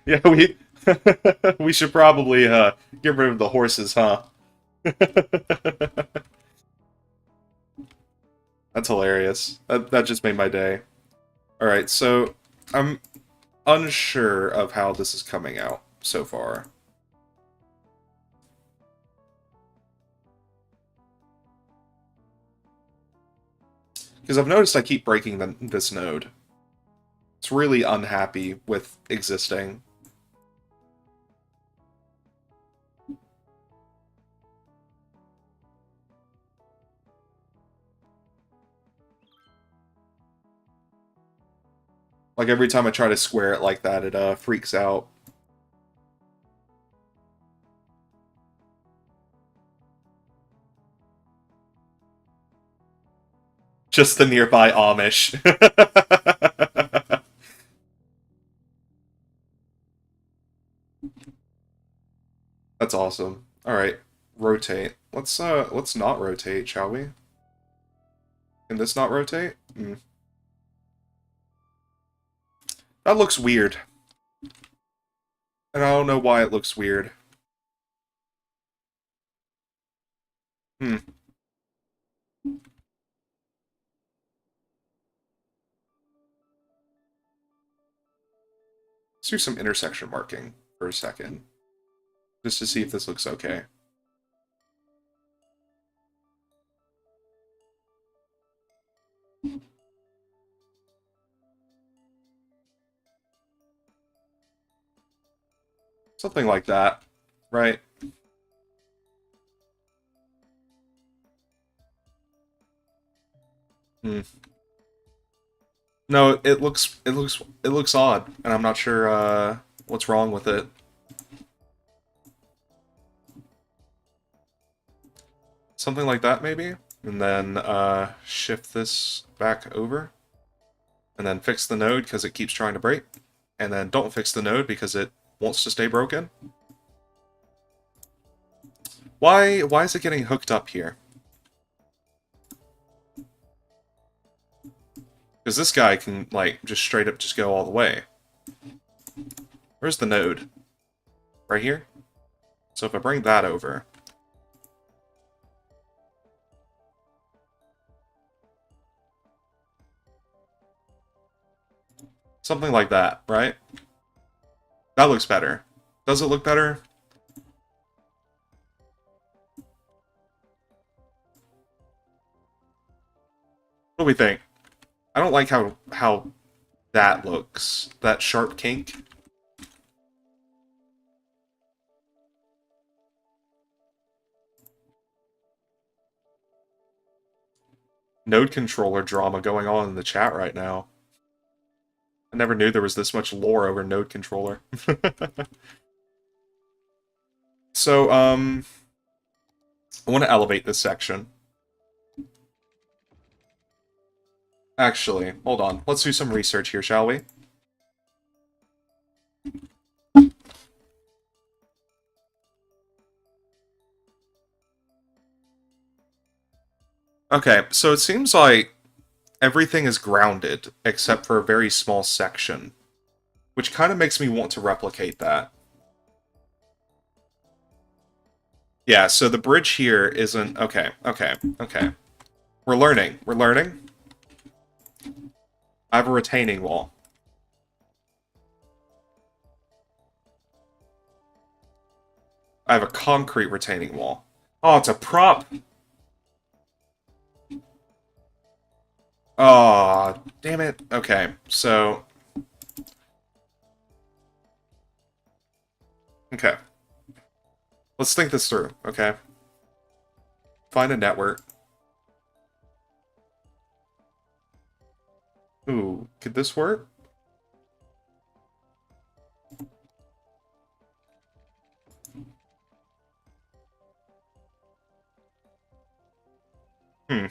Yeah, we we should probably get rid of the horses, huh? That's hilarious. That just made my day. Alright, so I'm unsure of how this is coming out so far. Because I've noticed I keep breaking this node. It's really unhappy with existing. Like every time I try to square it like that, it freaks out. Just the nearby Amish. That's awesome. All right, rotate. Let's not rotate, shall we? Can this not rotate? That looks weird. And I don't know why it looks weird. Hmm. Let's do some intersection marking for a second. Just to see if this looks okay. Something like that, right? Hmm. No, it looks odd, and I'm not sure what's wrong with it. Something like that, maybe? And then shift this back over. And then fix the node because it keeps trying to break. And then don't fix the node because it wants to stay broken. Why is it getting hooked up here? Because this guy can, like, just straight up just go all the way. Where's the node? Right here? So if I bring that over... Something like that, right? That looks better. Does it look better? What do we think? I don't like how that looks. That sharp kink. Node controller drama going on in the chat right now. I never knew there was this much lore over node controller. So, I want to elevate this section. Actually, hold on. Let's do some research here, shall we? Okay, so it seems like everything is grounded, except for a very small section. Which kind of makes me want to replicate that. Yeah, so the bridge here isn't... Okay. We're learning. I have a retaining wall. I have a concrete retaining wall. Oh, it's a prop! Oh, damn it. Okay, so... Okay. Let's think this through, okay? Find a network. Ooh, could this work? Hmm.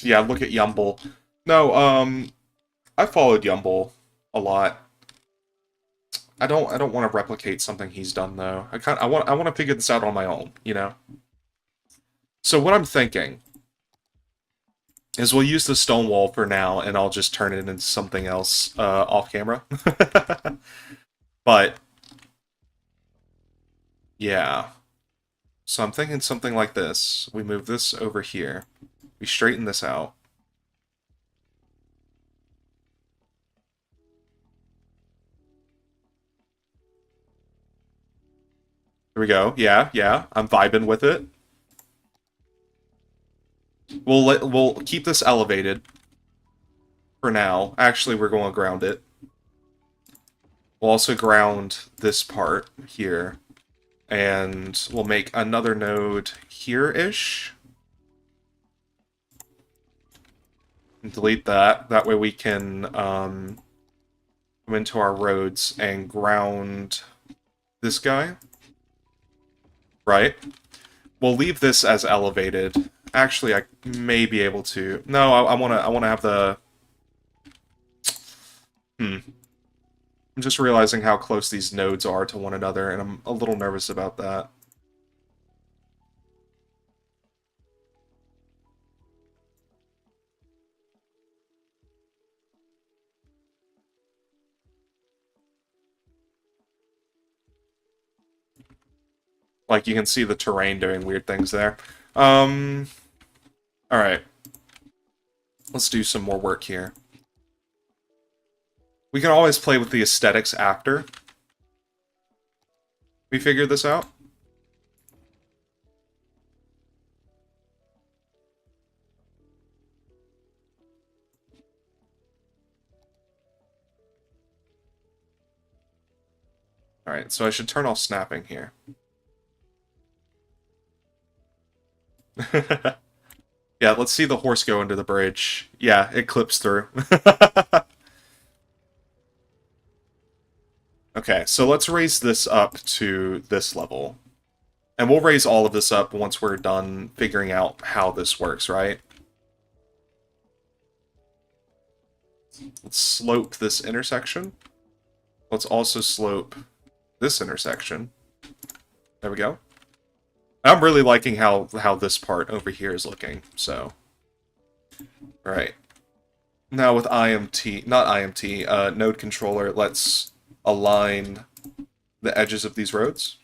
Yeah, look at Yumble. No, I followed Yumble a lot. I don't want to replicate something he's done though. I want to figure this out on my own, you know? So what I'm thinking is we'll use the stone wall for now, and I'll just turn it into something else off camera. But yeah. So I'm thinking something like this. We move this over here. We straighten this out. Here we go. Yeah. I'm vibing with it. We'll keep this elevated. for now. Actually, we're going to ground it. We'll also ground this part here. And we'll make another node here-ish. Delete that. That way we can come into our roads and ground this guy. Right? We'll leave this as elevated. Actually, I may be able to. No, I wanna have the. I'm just realizing how close these nodes are to one another, and I'm a little nervous about that. Like, you can see the terrain doing weird things there. Alright. Let's do some more work here. We can always play with the aesthetics after we figure this out. Alright, so I should turn off snapping here. Yeah, let's see the horse go under the bridge. Yeah, it clips through. Okay, so let's raise this up to this level. And we'll raise all of this up once we're done figuring out how this works, right? Let's slope this intersection. Let's also slope this intersection. There we go. I'm really liking how this part over here is looking, so. Alright. Now with node controller, let's align the edges of these roads.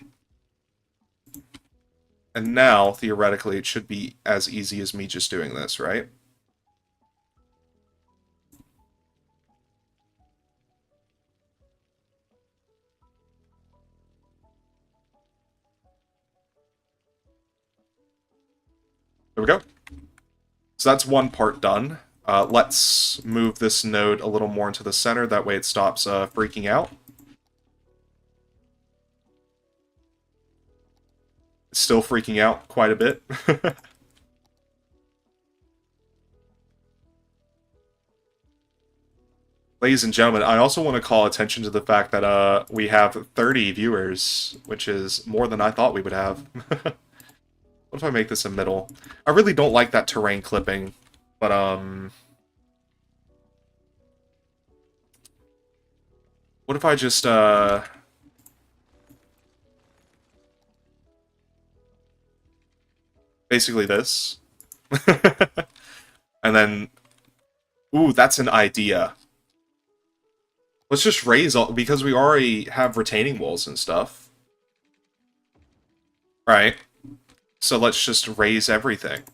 And now, theoretically, it should be as easy as me just doing this, right? There we go. So that's one part done. Let's move this node a little more into the center, that way it stops freaking out. It's still freaking out quite a bit. Ladies and gentlemen, I also want to call attention to the fact that we have 30 viewers, which is more than I thought we would have. What if I make this a middle? I really don't like that terrain clipping, but what if I just basically this? And then ooh, that's an idea. Let's just raise all, because we already have retaining walls and stuff. Right. So let's just raise everything.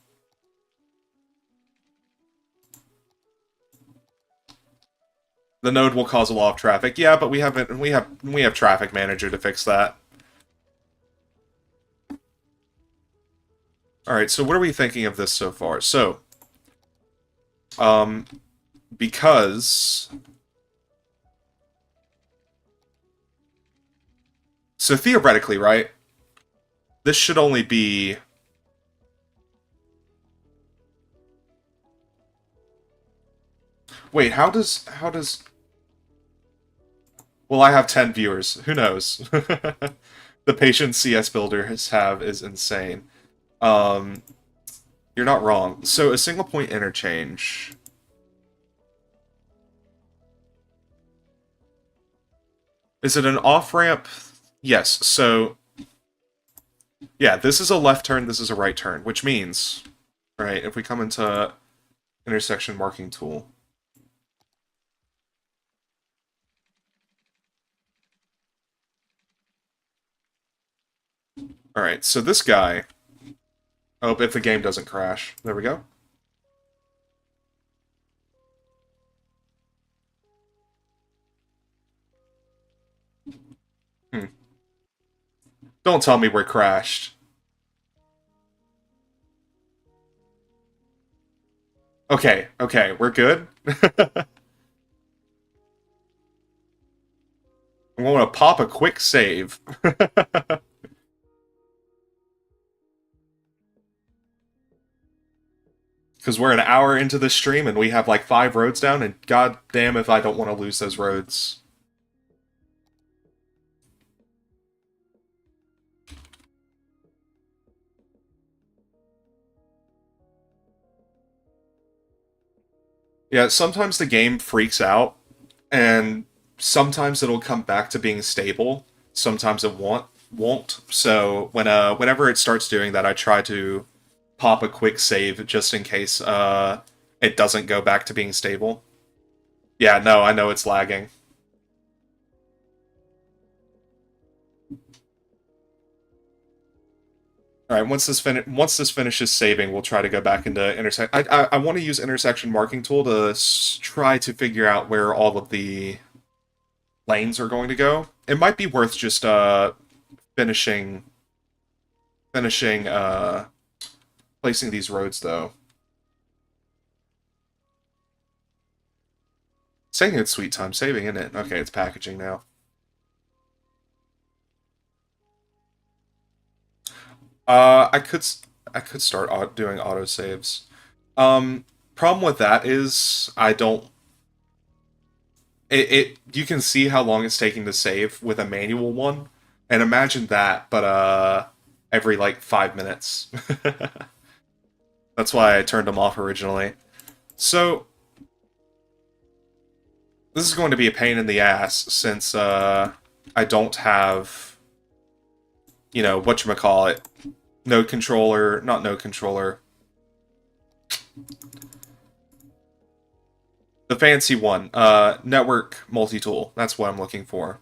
The node will cause a lot of traffic. Yeah, but we have traffic manager to fix that. Alright, so what are we thinking of this so far? So, because... So theoretically, right? This should only be... Wait, how does... Well, I have 10 viewers. Who knows? The patience CS builders have is insane. You're not wrong. So a single point interchange. Is it an off-ramp? Yes, so... Yeah, this is a left turn, this is a right turn, which means... Right, if we come into intersection marking tool... Alright, so this guy... Oh, if the game doesn't crash. There we go. Don't tell me we're crashed. Okay, we're good? I'm going to pop a quick save. Because we're an hour into this stream and we have like 5 roads down, and god damn if I don't want to lose those roads. Yeah, sometimes the game freaks out, and sometimes it'll come back to being stable. Sometimes it won't. So whenever it starts doing that, I try to pop a quick save just in case it doesn't go back to being stable. Yeah, no, I know it's lagging. All right, once this finishes saving, we'll try to go back into intersect. I want to use intersection marking tool to try to figure out where all of the lanes are going to go. It might be worth just finishing finishing placing these roads though. It's taking its sweet time saving, isn't it? Okay, it's packaging now. I could start doing autosaves. Problem with that is I don't. It you can see how long it's taking to save with a manual one, and imagine that, but every like 5 minutes. That's why I turned them off originally. So this is going to be a pain in the ass since I don't have, you know, whatchamacallit, node controller, not node controller. The fancy one, network multi-tool. That's what I'm looking for.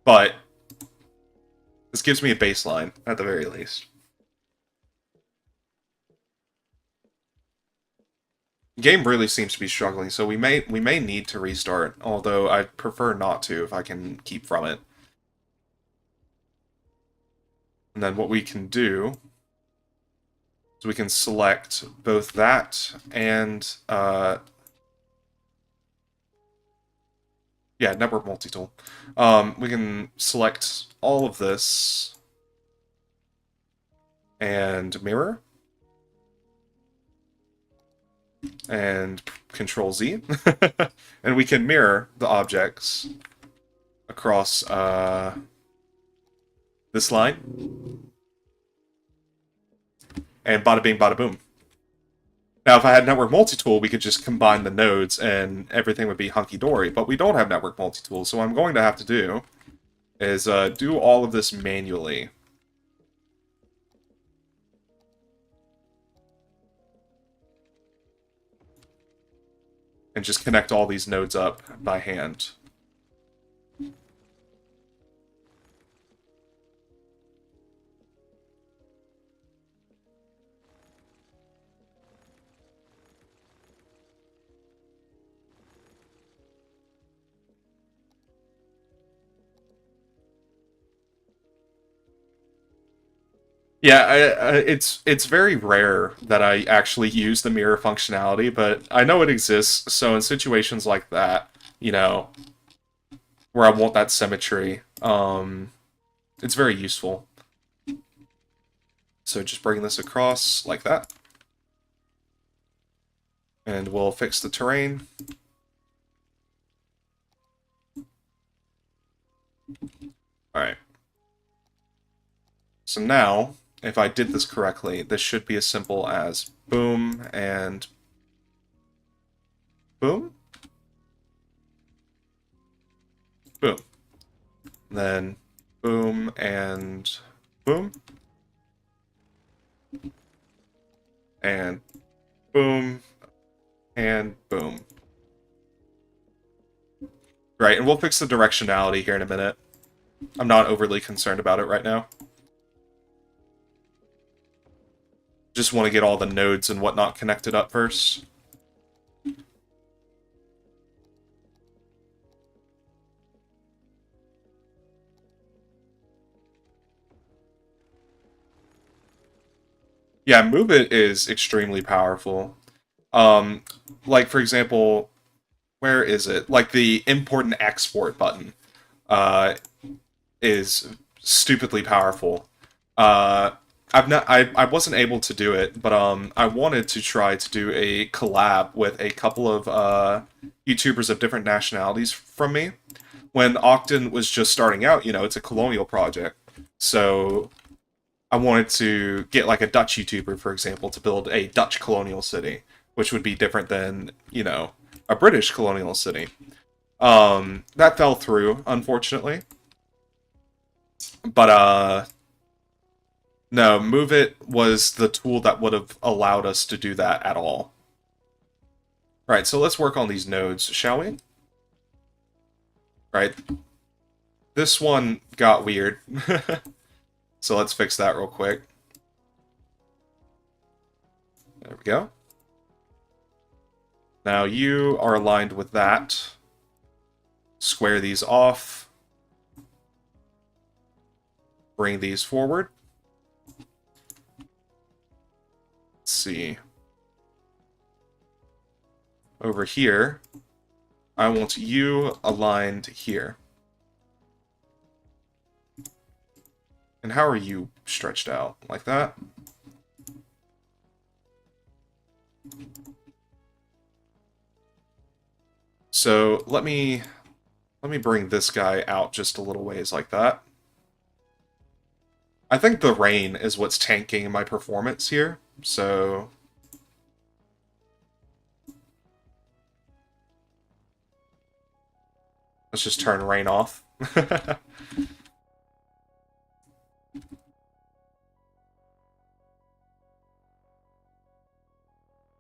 But this gives me a baseline, at the very least. The game really seems to be struggling, so we may need to restart, although I'd prefer not to if I can keep from it. And then what we can do is we can select both that and yeah, network multi-tool. We can select all of this and mirror and Control Z, and we can mirror the objects across this line, and bada bing, bada boom. Now, if I had network multi-tool, we could just combine the nodes and everything would be hunky-dory, but we don't have network multi-tool, so what I'm going to have to do is do all of this manually. And just connect all these nodes up by hand. Yeah, it's very rare that I actually use the mirror functionality, but I know it exists, so in situations like that, you know, where I want that symmetry, it's very useful. So just bring this across like that. And we'll fix the terrain. Alright. So now, if I did this correctly, this should be as simple as boom and boom. Boom. Then boom and boom. And boom and boom. Right, and we'll fix the directionality here in a minute. I'm not overly concerned about it right now. Just want to get all the nodes and whatnot connected up first. Yeah, Move It is extremely powerful. Like, for example, where is it? Like the import and export button uh, is stupidly powerful. Uh, I wasn't able to do it, but I wanted to try to do a collab with a couple of YouTubers of different nationalities from me. When Octon was just starting out, you know, it's a colonial project. So I wanted to get like a Dutch YouTuber, for example, to build a Dutch colonial city, which would be different than, you know, a British colonial city. That fell through, unfortunately. But no, Move It was the tool that would have allowed us to do that at all. Right, so let's work on these nodes, shall we? Right. This one got weird. So let's fix that real quick. There we go. Now you are aligned with that. Square these off. Bring these forward. Let's see. Over here, I want you aligned here. And how are you stretched out? Like that? So let me bring this guy out just a little ways like that. I think the rain is what's tanking my performance here, so let's just turn rain off.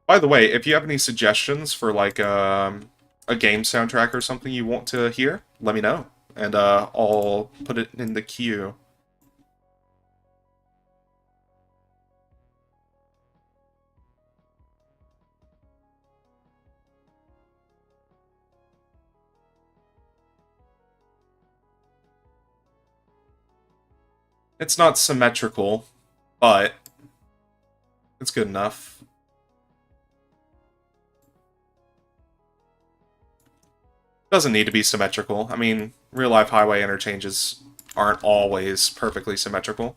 By the way, if you have any suggestions for like a game soundtrack or something you want to hear, let me know, and I'll put it in the queue. It's not symmetrical, but it's good enough. Doesn't need to be symmetrical. I mean, real-life highway interchanges aren't always perfectly symmetrical.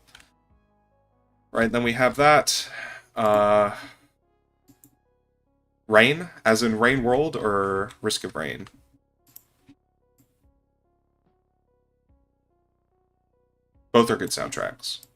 Right, then we have that. Rain, as in Rain World, or Risk of Rain? Both are good soundtracks.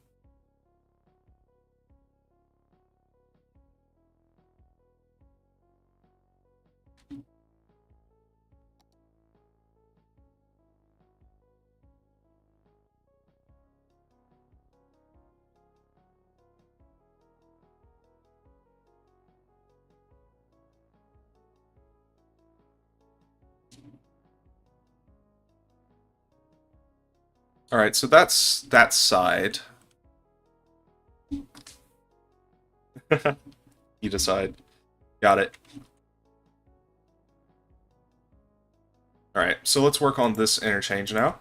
Alright, so that's that side. You decide. Got it. Alright, so let's work on this interchange now.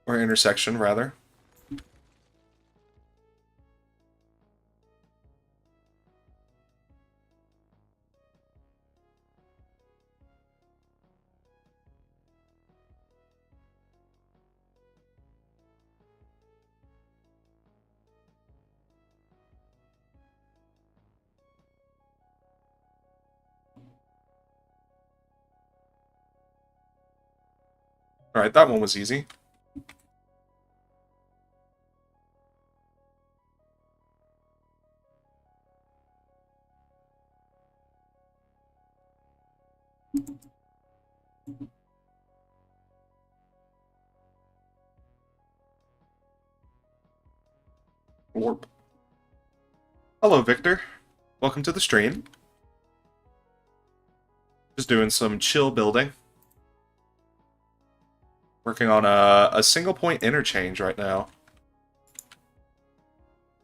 Or intersection, rather. Alright, that one was easy. Warp. Hello, Victor. Welcome to the stream. Just doing some chill building. Working on a single point interchange right now.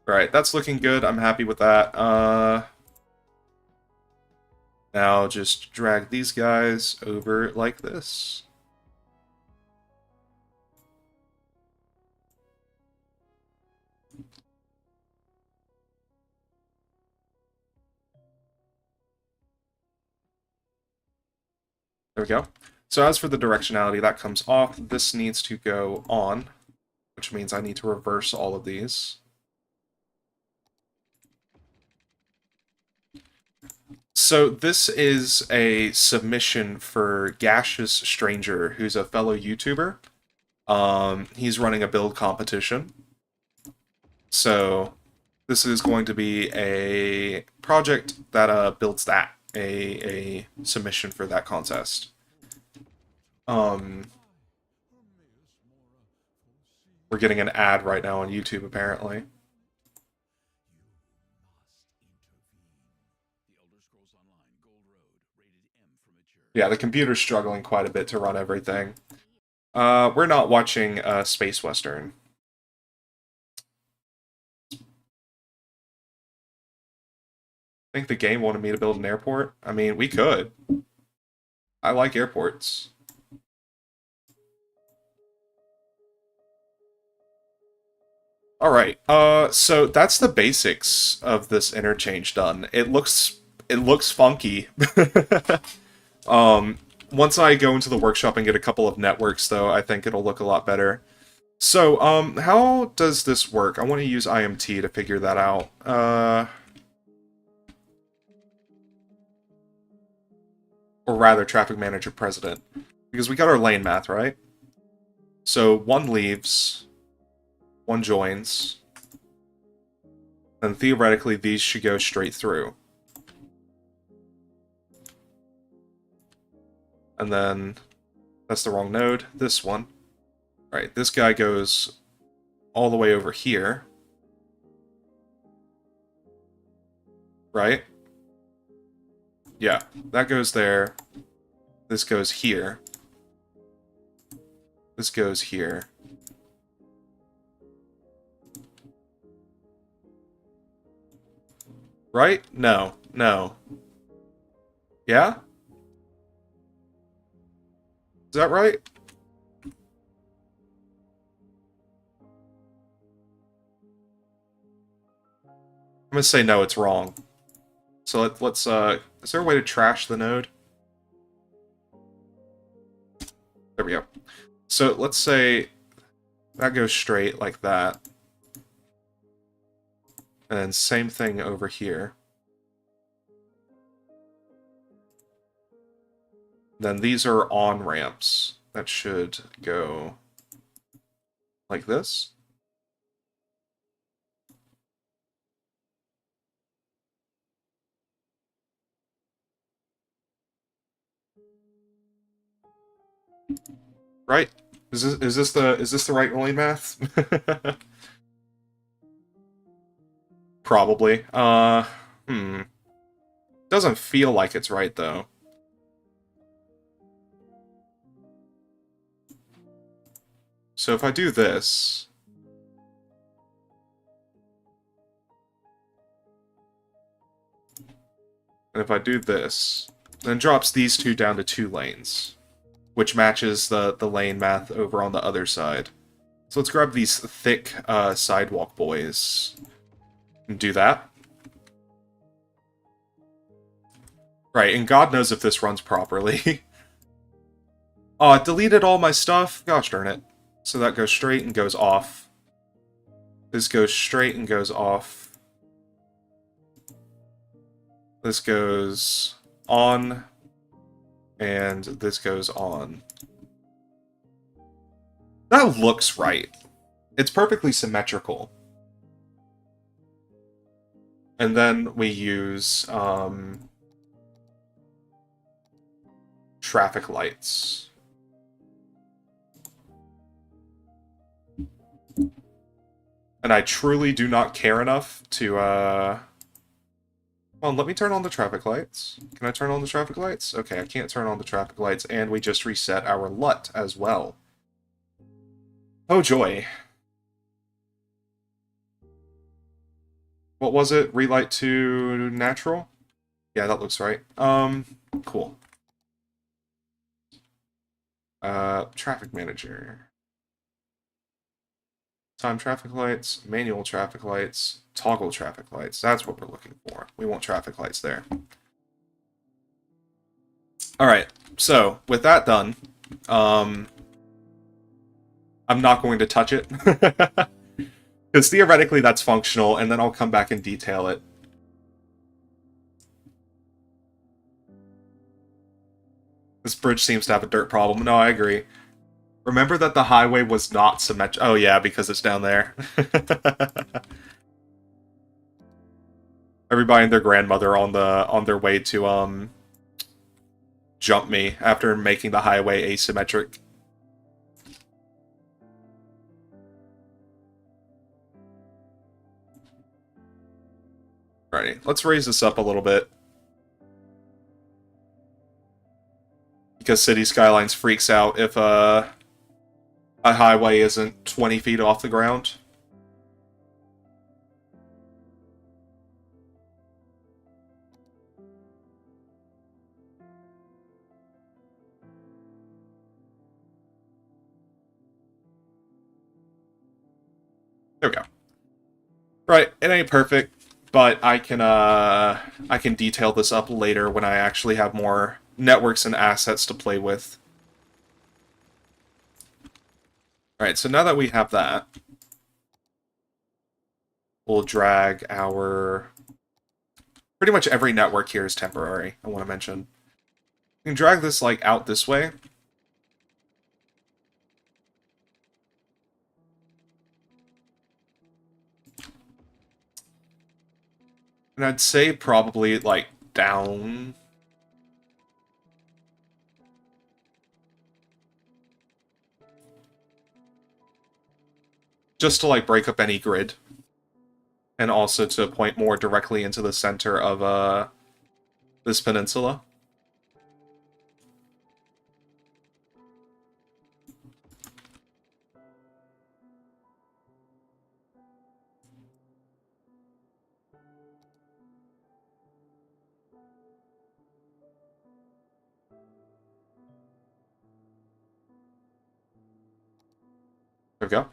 Right, that's looking good. I'm happy with that. Now just drag these guys over like this. There we go. So as for the directionality, that comes off. This needs to go on, which means I need to reverse all of these. So this is a submission for Gaseous Stranger, who's a fellow YouTuber. He's running a build competition. So this is going to be a project that builds that, a submission for that contest. We're getting an ad right now on YouTube, apparently. Yeah, the computer's struggling quite a bit to run everything. We're not watching Space Western. I think the game wanted me to build an airport. I mean, we could. I like airports. Alright, so that's the basics of this interchange done. It looks funky. Once I go into the workshop and get a couple of networks, though, I think it'll look a lot better. So, how does this work? I want to use IMT to figure that out. Or rather, Traffic Manager President. Because we got our lane math, right? So, one leaves, one joins, and theoretically these should go straight through. And then, that's the wrong node, this one. Right, this guy goes all the way over here. Right? Yeah, that goes there. This goes here. This goes here. Right? No. No. Yeah? Is that right? I'm gonna say no, it's wrong. So let's is there a way to trash the node? There we go. So let's say that goes straight like that. And then same thing over here. Then these are on-ramps that should go like this. Right? Is this the right lane math? Probably. Doesn't feel like it's right though. So if I do this, and if I do this, then drops these two down to 2 lanes, which matches the lane math over on the other side. So let's grab these thick sidewalk boys and do that. Right, and God knows if this runs properly. Oh, it deleted all my stuff? Gosh darn it. So that goes straight and goes off. This goes straight and goes off. This goes on. And this goes on. That looks right. It's perfectly symmetrical. And then we use traffic lights. And I truly do not care enough to, Well, let me turn on the traffic lights. Can I turn on the traffic lights? Okay, I can't turn on the traffic lights, and we just reset our LUT as well. Oh joy. What was it? Relight to natural? Yeah, that looks right. Cool. Traffic manager. Time traffic lights, manual traffic lights, toggle traffic lights. That's what we're looking for. We want traffic lights there. Alright, so with that done, I'm not going to touch it. Because theoretically that's functional, and then I'll come back and detail it. This bridge seems to have a dirt problem. No, I agree. Remember that the highway was not symmetric. Oh yeah, because it's down there. Everybody and their grandmother on their way to jump me after making the highway asymmetric. Alrighty, let's raise this up a little bit. Because City Skylines freaks out if a highway isn't 20 feet off the ground. There we go. Right, it ain't perfect, but I can detail this up later when I actually have more networks and assets to play with. Alright, so now that we have that, we'll drag our... Pretty much every network here is temporary, I want to mention. We can drag this, like, out this way. And I'd say probably, like, down... Just to, like, break up any grid. And also to point more directly into the center of, this peninsula. There we go.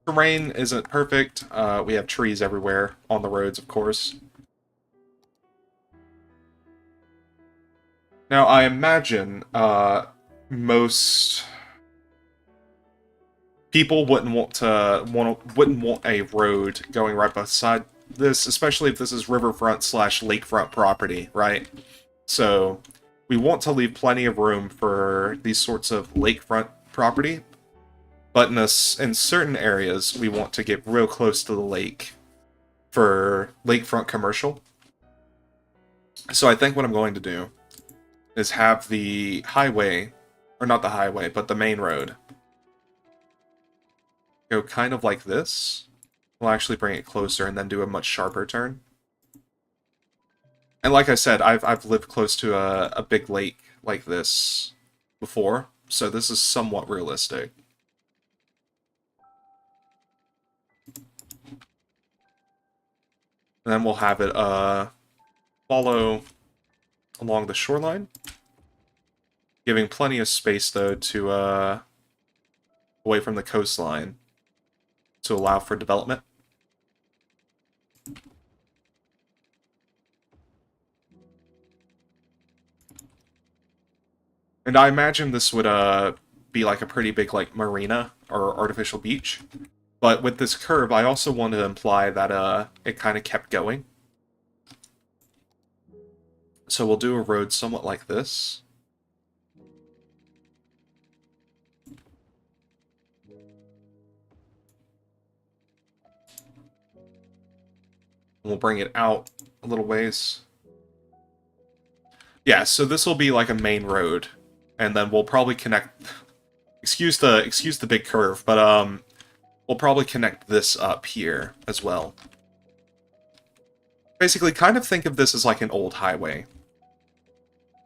Terrain isn't perfect. We have trees everywhere on the roads, of course. Now, I imagine most people wouldn't want a road going right beside this, especially if this is riverfront slash lakefront property, right? So we want to leave plenty of room for these sorts of lakefront property. But in certain areas, we want to get real close to the lake for lakefront commercial. So I think what I'm going to do is have the highway, or not the highway, but the main road, go kind of like this. We'll actually bring it closer and then do a much sharper turn. And like I said, I've lived close to a big lake like this before, so this is somewhat realistic. And then we'll have it follow along the shoreline, giving plenty of space though to away from the coastline to allow for development. And I imagine this would be like a pretty big like marina or artificial beach. But with this curve, I also want to imply that it kind of kept going. So we'll do a road somewhat like this. And we'll bring it out a little ways. Yeah, so this will be like a main road. And then we'll probably connect... excuse the big curve, but we'll probably connect this up here as well. Basically, kind of think of this as like an old highway.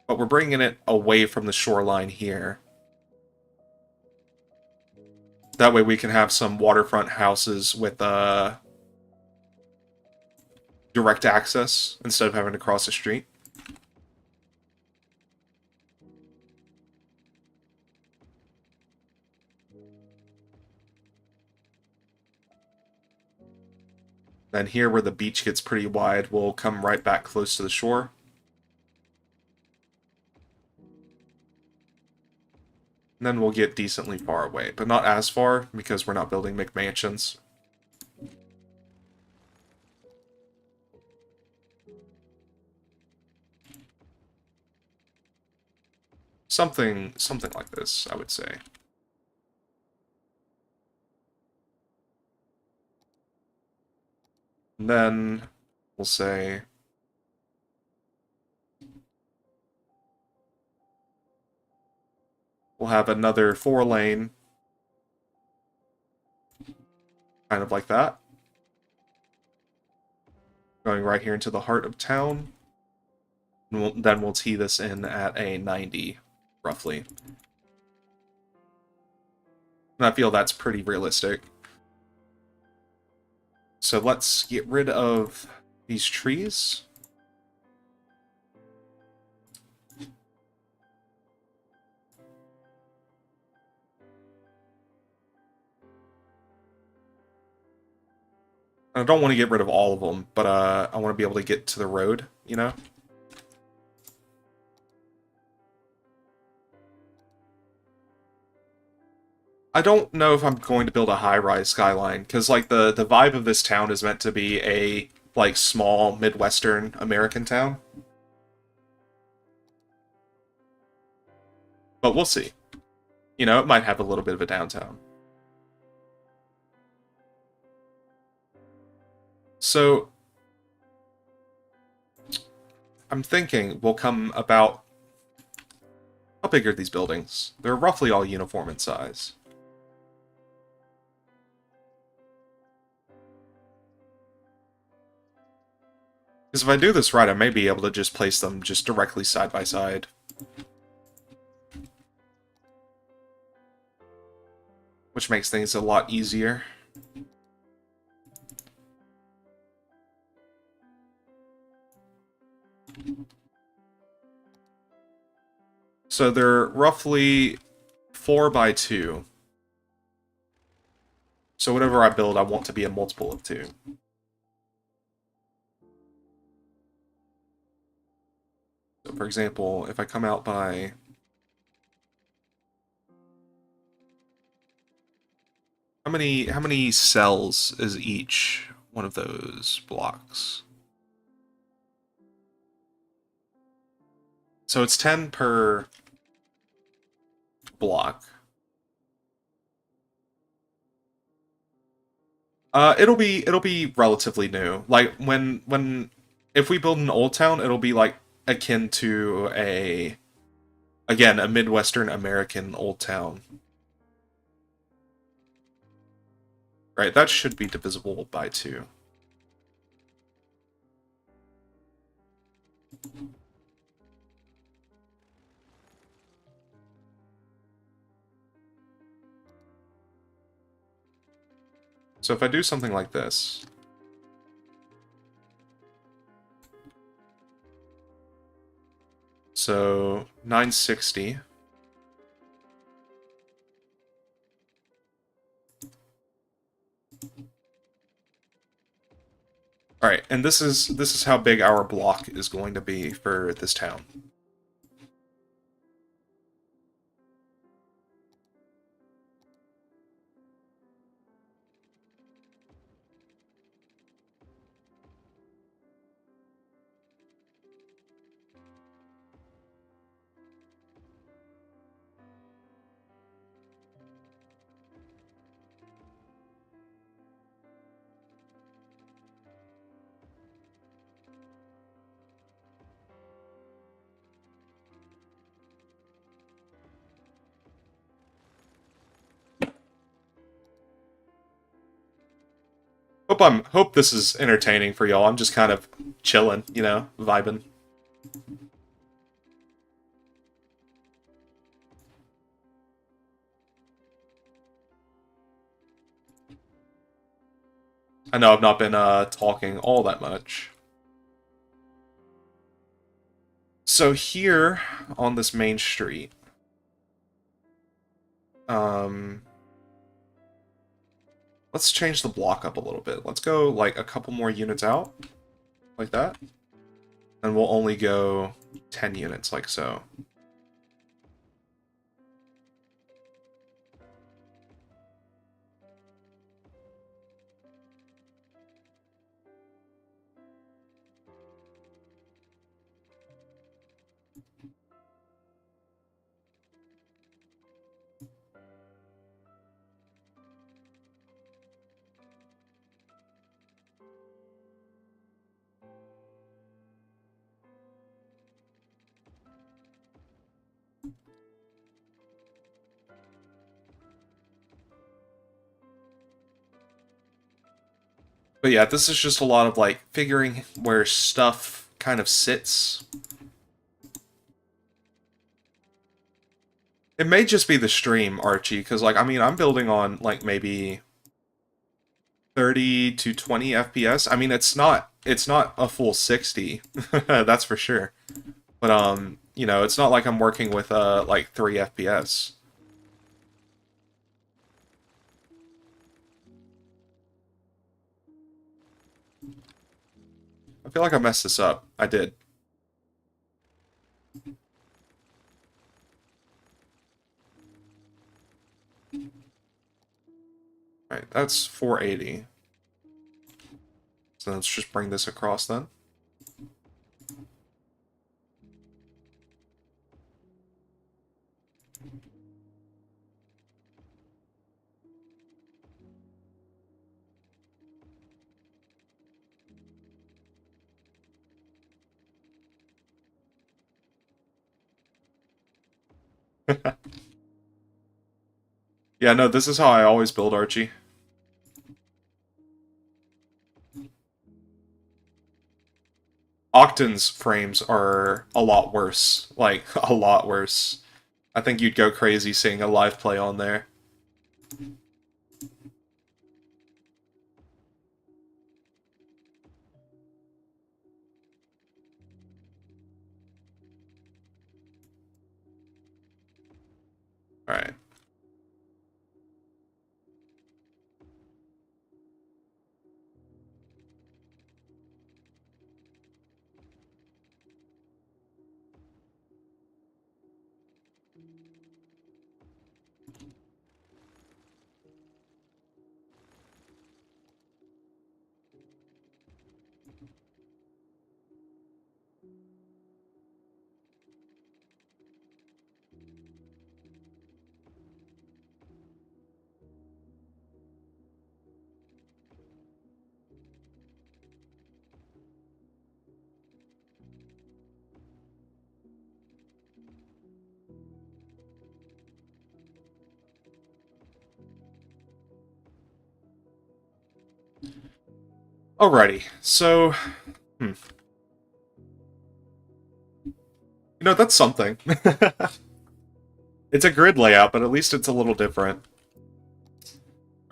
But we're bringing it away from the shoreline here. That way we can have some waterfront houses with direct access instead of having to cross the street. Then here where the beach gets pretty wide, we'll come right back close to the shore. And then we'll get decently far away, but not as far because we're not building McMansions. Something like this, I would say. And then we'll say we'll have another 4-lane, kind of like that, going right here into the heart of town. And then we'll tee this in at a 90, roughly. And I feel that's pretty realistic. So let's get rid of these trees. I don't want to get rid of all of them, but I want to be able to get to the road, you know? I don't know if I'm going to build a high-rise skyline, because, like, the vibe of this town is meant to be a, like, small Midwestern American town. But we'll see. You know, it might have a little bit of a downtown. So, I'm thinking we'll come about... How big are these buildings? They're roughly all uniform in size. Because if I do this right, I may be able to just place them just directly side by side. Which makes things a lot easier. So they're roughly 4 by 2. So whatever I build, I want to be a multiple of 2. So for example, if I come out by... How many cells is each one of those blocks? So it's 10 per block. It'll be relatively new. Like if we build an old town, it'll be like akin to a Midwestern American old town. Right, that should be divisible by 2. So if I do something like this... So, 960... Alright, and this is how big our block is going to be for this town. Hope this is entertaining for y'all. I'm just kind of chilling, you know, vibing. I know I've not been talking all that much. So here on this main street, let's change the block up a little bit. Let's go like a couple more units out, like that. And we'll only go 10 units, like so. But yeah, this is just a lot of like figuring where stuff kind of sits. It may just be the stream, Archie, because like I mean I'm building on like maybe 30 to 20 FPS. I mean it's not a full 60. That's for sure. But you know, it's not like I'm working with like 3 FPS. I feel like I messed this up. I did. Right, that's 480. So let's just bring this across then. Yeah, no, this is how I always build, Archie. Octan's frames are a lot worse. Like, a lot worse. I think you'd go crazy seeing a live play on there. Alright. Alrighty, so... Hmm. You know, that's something. It's a grid layout, but at least it's a little different.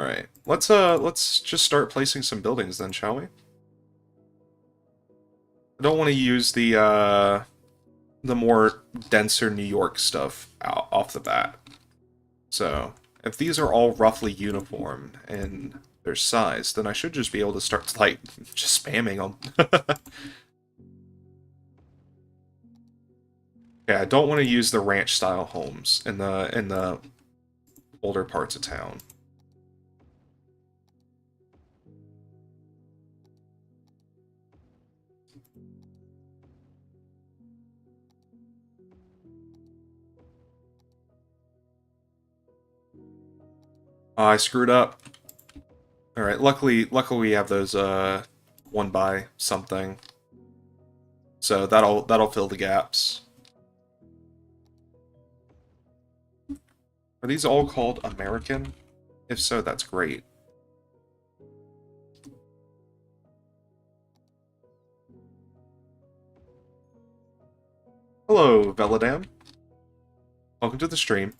Alright, let's just start placing some buildings then, shall we? I don't want to use the more denser New York stuff out off the bat. So, if these are all roughly uniform in their size, then I should just be able to start, like, just spamming them. Yeah, I don't want to use the ranch-style homes in the older parts of town. I screwed up. Alright, luckily we have those, 1 by something. So that'll fill the gaps. Are these all called American? If so, that's great. Hello, Veladam. Welcome to the stream.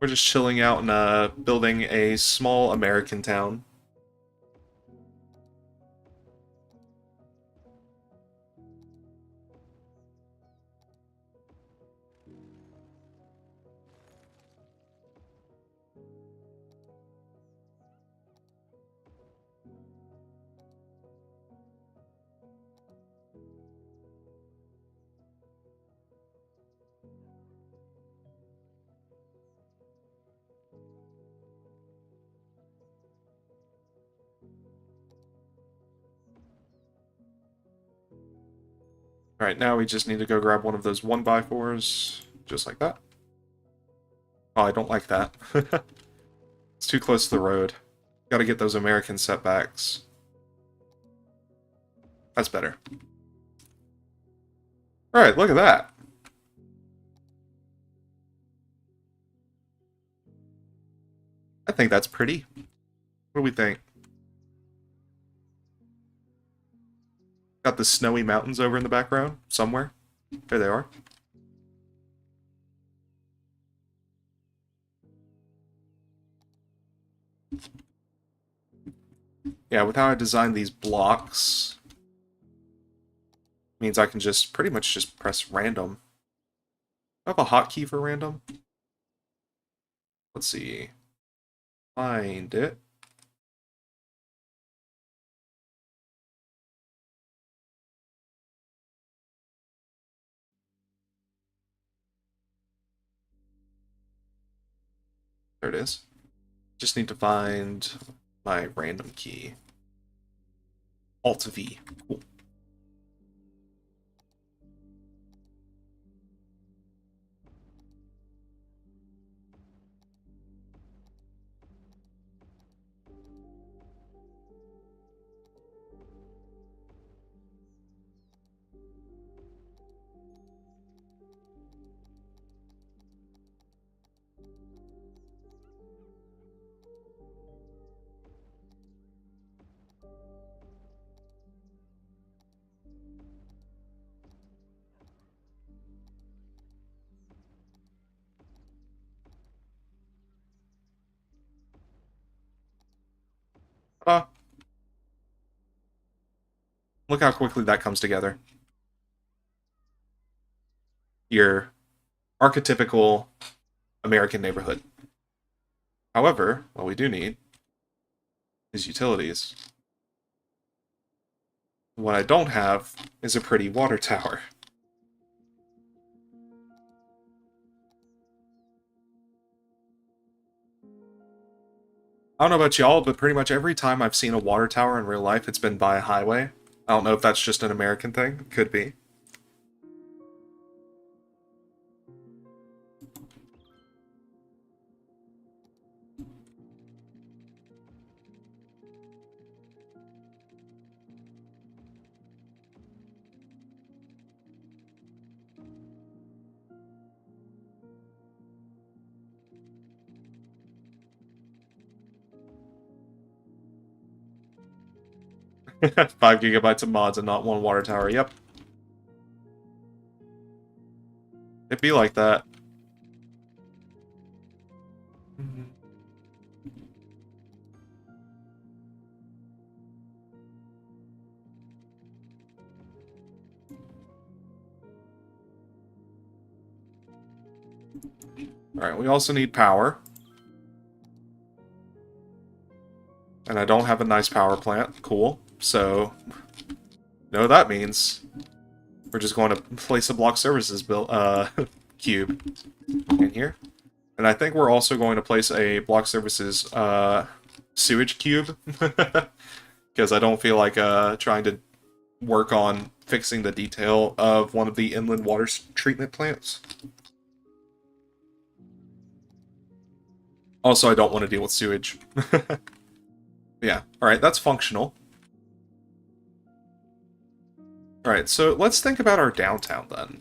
We're just chilling out and building a small American town. Alright, now we just need to go grab one of those 1x4s, just like that. Oh, I don't like that. It's too close to the road. Gotta get those American setbacks. That's better. Alright, look at that. I think that's pretty. What do we think? Got the snowy mountains over in the background, somewhere. There they are. Yeah, with how I designed these blocks, means I can just pretty much just press random. I have a hotkey for random. Let's see. Find it. There it is. Just need to find my random key. Alt V. Cool. Look how quickly that comes together. Your archetypical American neighborhood. However, what we do need is utilities. What I don't have is a pretty water tower. I don't know about y'all, but pretty much every time I've seen a water tower in real life, it's been by a highway. I don't know if that's just an American thing. Could be. 5 GB of mods and not one water tower. Yep. It'd be like that. Alright, we also need power. And I don't have a nice power plant. Cool. So, you know what that means. We're just going to place a block services cube in here. And I think we're also going to place a block services sewage cube. Because I don't feel like trying to work on fixing the detail of one of the inland water treatment plants. Also, I don't want to deal with sewage. Yeah, alright, that's functional. Alright, so let's think about our downtown then.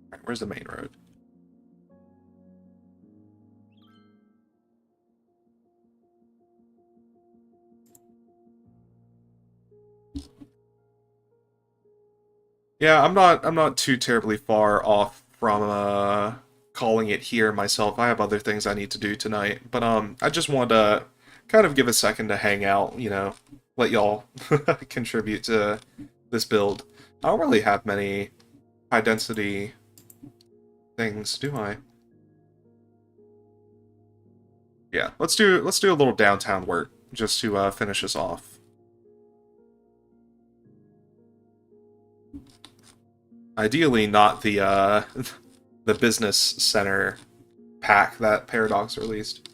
Alright, where's the main road? Yeah, I'm not too terribly far off from calling it here myself. I have other things I need to do tonight, but I just wanted to kind of give a second to hang out, you know, let y'all contribute to this build. I don't really have many high density things, do I? Yeah, let's do a little downtown work just to finish us off. Ideally, not the the business center pack that Paradox released.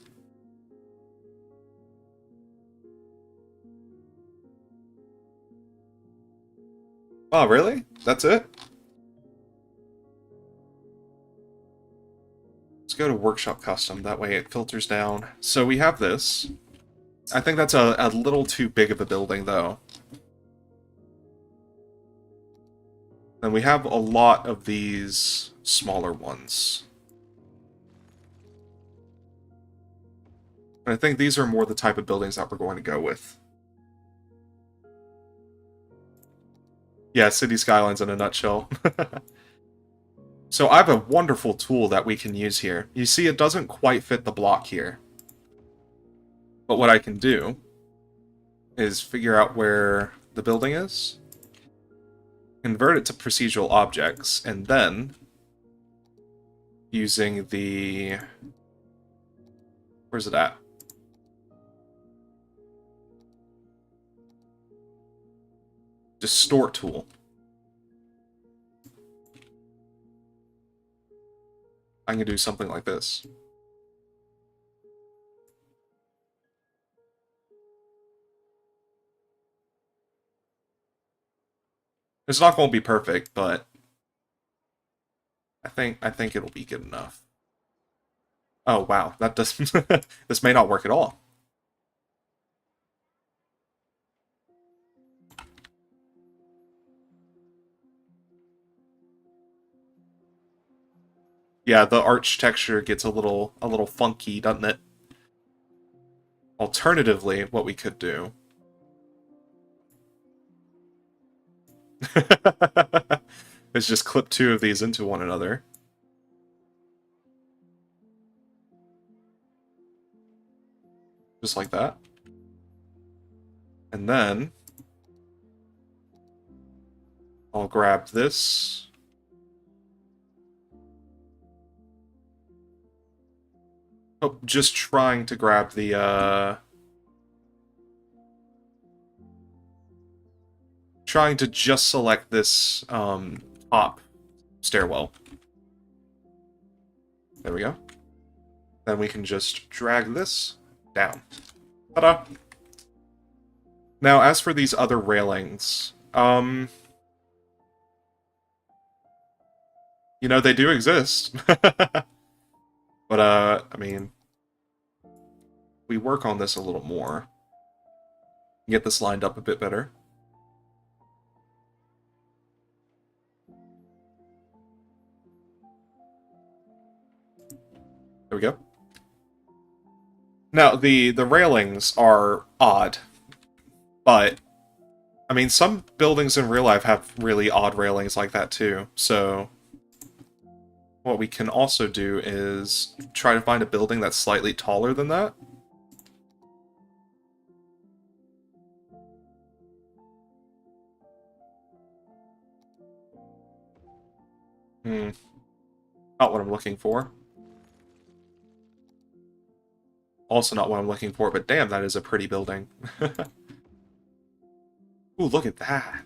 Oh, really? That's it? Let's go to Workshop Custom. That way it filters down. So we have this. I think that's a little too big of a building, though. And we have a lot of these smaller ones. And I think these are more the type of buildings that we're going to go with. Yeah, City Skylines in a nutshell. So I have a wonderful tool that we can use here. You see, it doesn't quite fit the block here. But what I can do is figure out where the building is, convert it to procedural objects, and then using the... Where's it at? Distort tool. I can do something like this. It's not going to be perfect, but I think it'll be good enough. Oh wow, that does this may not work at all. Yeah, the arch texture gets a little funky, doesn't it? Alternatively, what we could do is just clip two of these into one another. Just like that. And then I'll grab this. Oh, just trying to grab the, trying to just select this, top stairwell. There we go. Then we can just drag this down. Ta-da! Now, as for these other railings, you know, they do exist. But, I mean, we work on this a little more. Get this lined up a bit better. There we go. Now, the railings are odd, but, I mean, some buildings in real life have really odd railings like that too, so what we can also do is try to find a building that's slightly taller than that. Not what I'm looking for. Also not what I'm looking for, but damn, that is a pretty building. Ooh, look at that.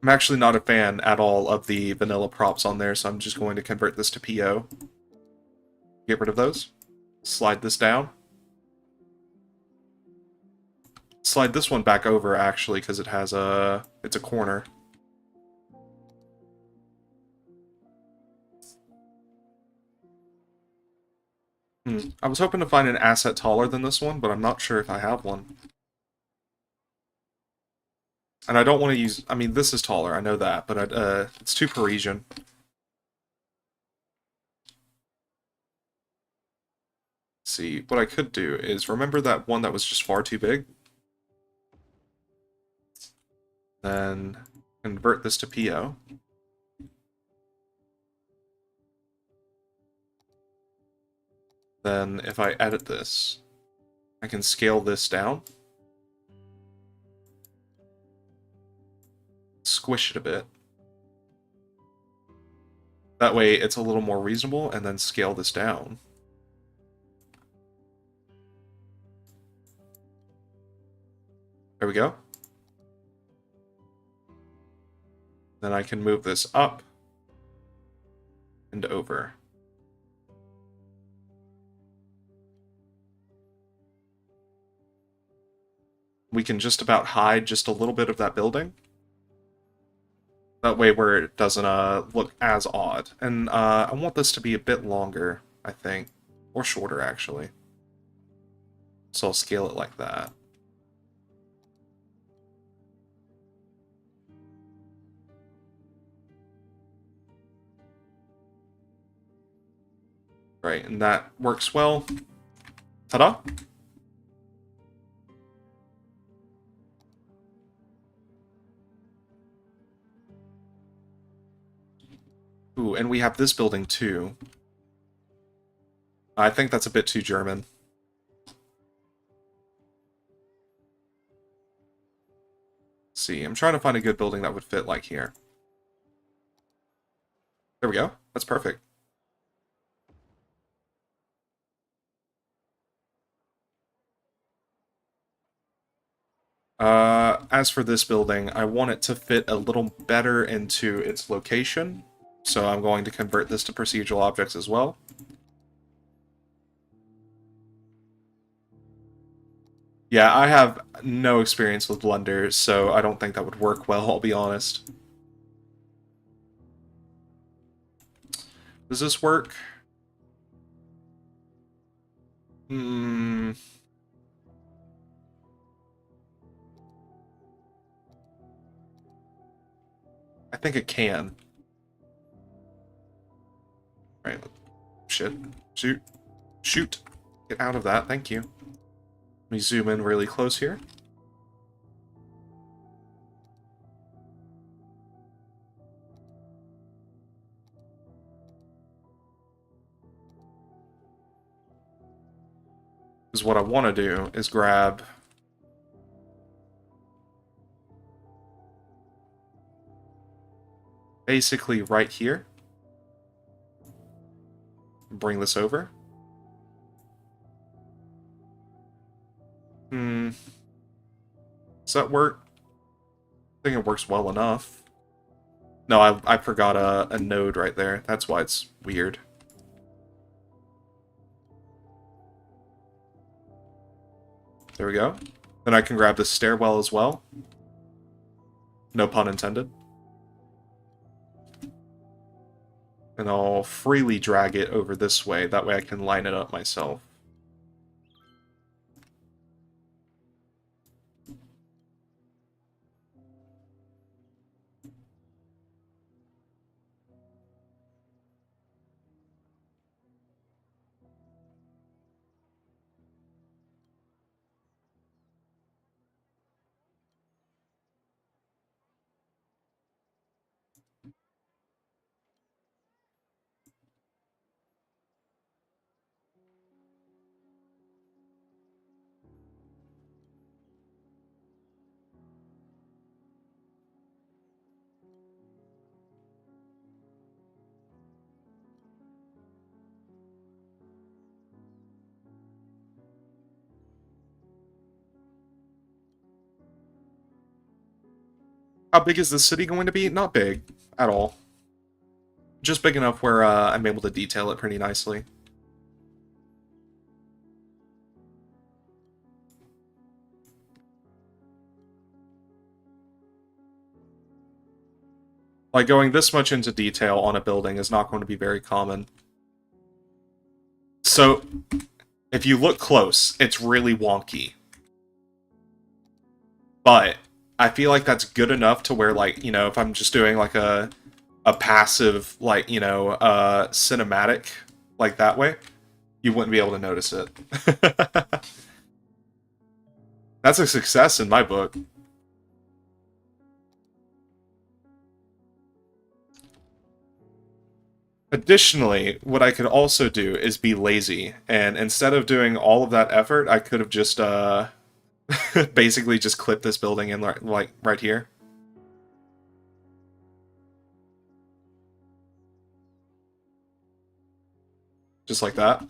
I'm actually not a fan at all of the vanilla props on there, so I'm just going to convert this to PO. Get rid of those. Slide this down. Slide this one back over, actually, because it has a... it's a corner. I was hoping to find an asset taller than this one, but I'm not sure if I have one. And I don't want to use... I mean, this is taller, I know that, but it's too Parisian. Let's see, what I could do is remember that one that was just far too big? Then convert this to PO. Then if I edit this, I can scale this down. Squish it a bit. That way it's a little more reasonable, and then scale this down. There we go. Then I can move this up and over. we can just about hide just a little bit of that building. That way where it doesn't look as odd. And I want this to be a bit longer, I think. Or shorter, actually. So I'll scale it like that. Right, and that works well. Ta-da! Ooh, and we have this building too. I think that's a bit too German. Let's see, I'm trying to find a good building that would fit like here. There we go. That's perfect. As for this building, I want it to fit a little better into its location, so I'm going to convert this to procedural objects as well. Yeah, I have no experience with Blender, so I don't think that would work well, I'll be honest. Does this work? Hmm. I think it can. Right. Shit. Shoot. Shoot. Get out of that, thank you. Let me zoom in really close here. Because what I want to do is grab... basically right here. Bring this over. Hmm. Does that work? I think it works well enough. No, I forgot a node right there. That's why it's weird. There we go. Then I can grab this stairwell as well. No pun intended. And I'll freely drag it over this way. That way I can line it up myself. How big is this city going to be? Not big at all. Just big enough where I'm able to detail it pretty nicely. Like, going this much into detail on a building is not going to be very common. So, if you look close, it's really wonky. But I feel like that's good enough to where, like, you know, if I'm just doing, like, a passive, like, you know, cinematic, like, that way, you wouldn't be able to notice it. That's a success in my book. Additionally, what I could also do is be lazy, and instead of doing all of that effort, I could have just, basically just clipped this building in, like, right here. Just like that.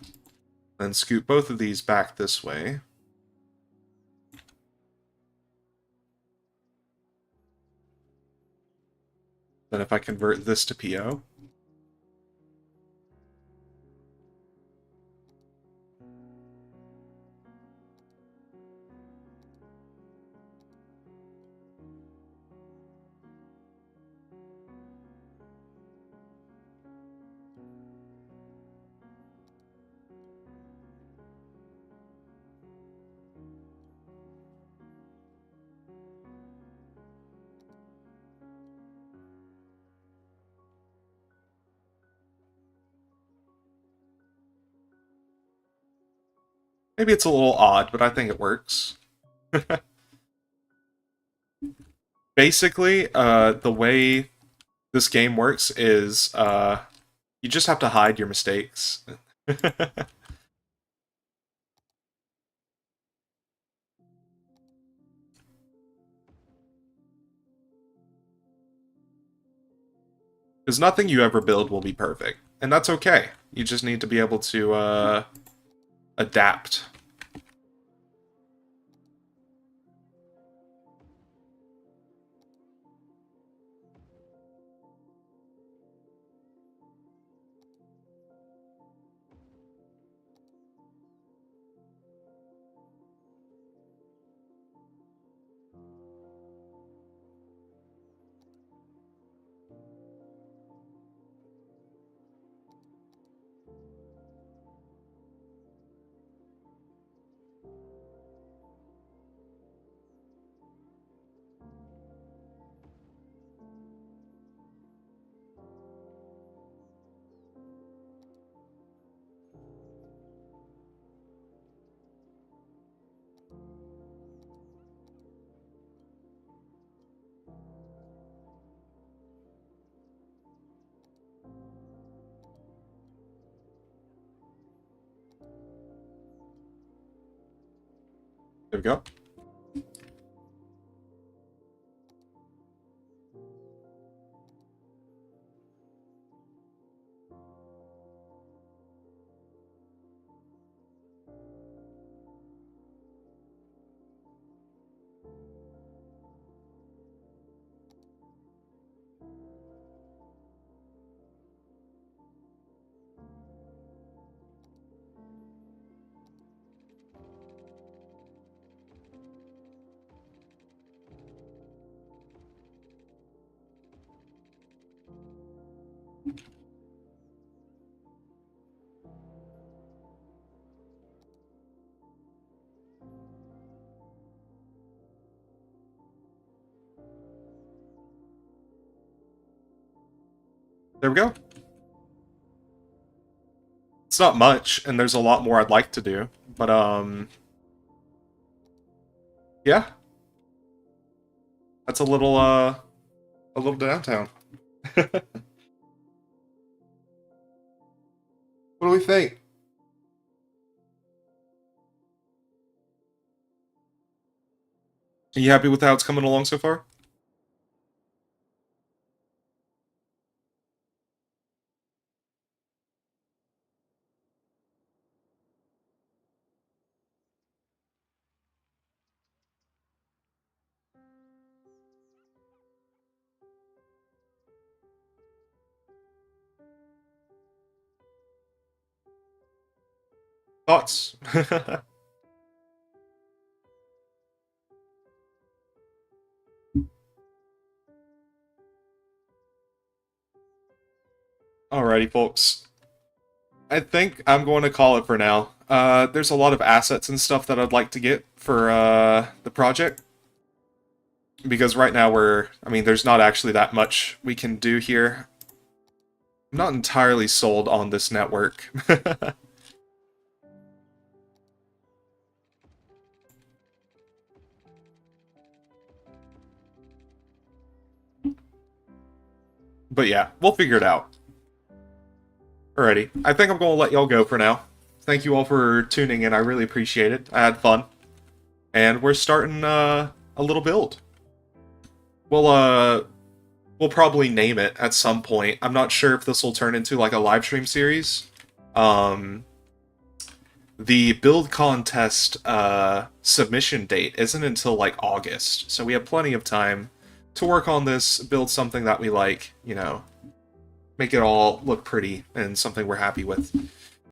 Then scoot both of these back this way. Then if I convert this to PO, Maybe it's a little odd, but I think it works. Basically, the way this game works is you just have to hide your mistakes. Because nothing you ever build will be perfect, and that's okay. You just need to be able to adapt. There we go. There we go. It's not much, and there's a lot more I'd like to do, but yeah. That's a little downtown. What do we think? Are you happy with how it's coming along so far? Thoughts? Alrighty, folks. I think I'm going to call it for now. There's a lot of assets and stuff that I'd like to get for the project. Because right now I mean, there's not actually that much we can do here. I'm not entirely sold on this network. But yeah, we'll figure it out. Alrighty, I think I'm going to let y'all go for now. Thank you all for tuning in, I really appreciate it. I had fun. And we're starting a little build. We'll probably name it at some point. I'm not sure if this will turn into like a live stream series. The build contest submission date isn't until like August, so we have plenty of time to work on this, build something that we like, you know, make it all look pretty and something we're happy with.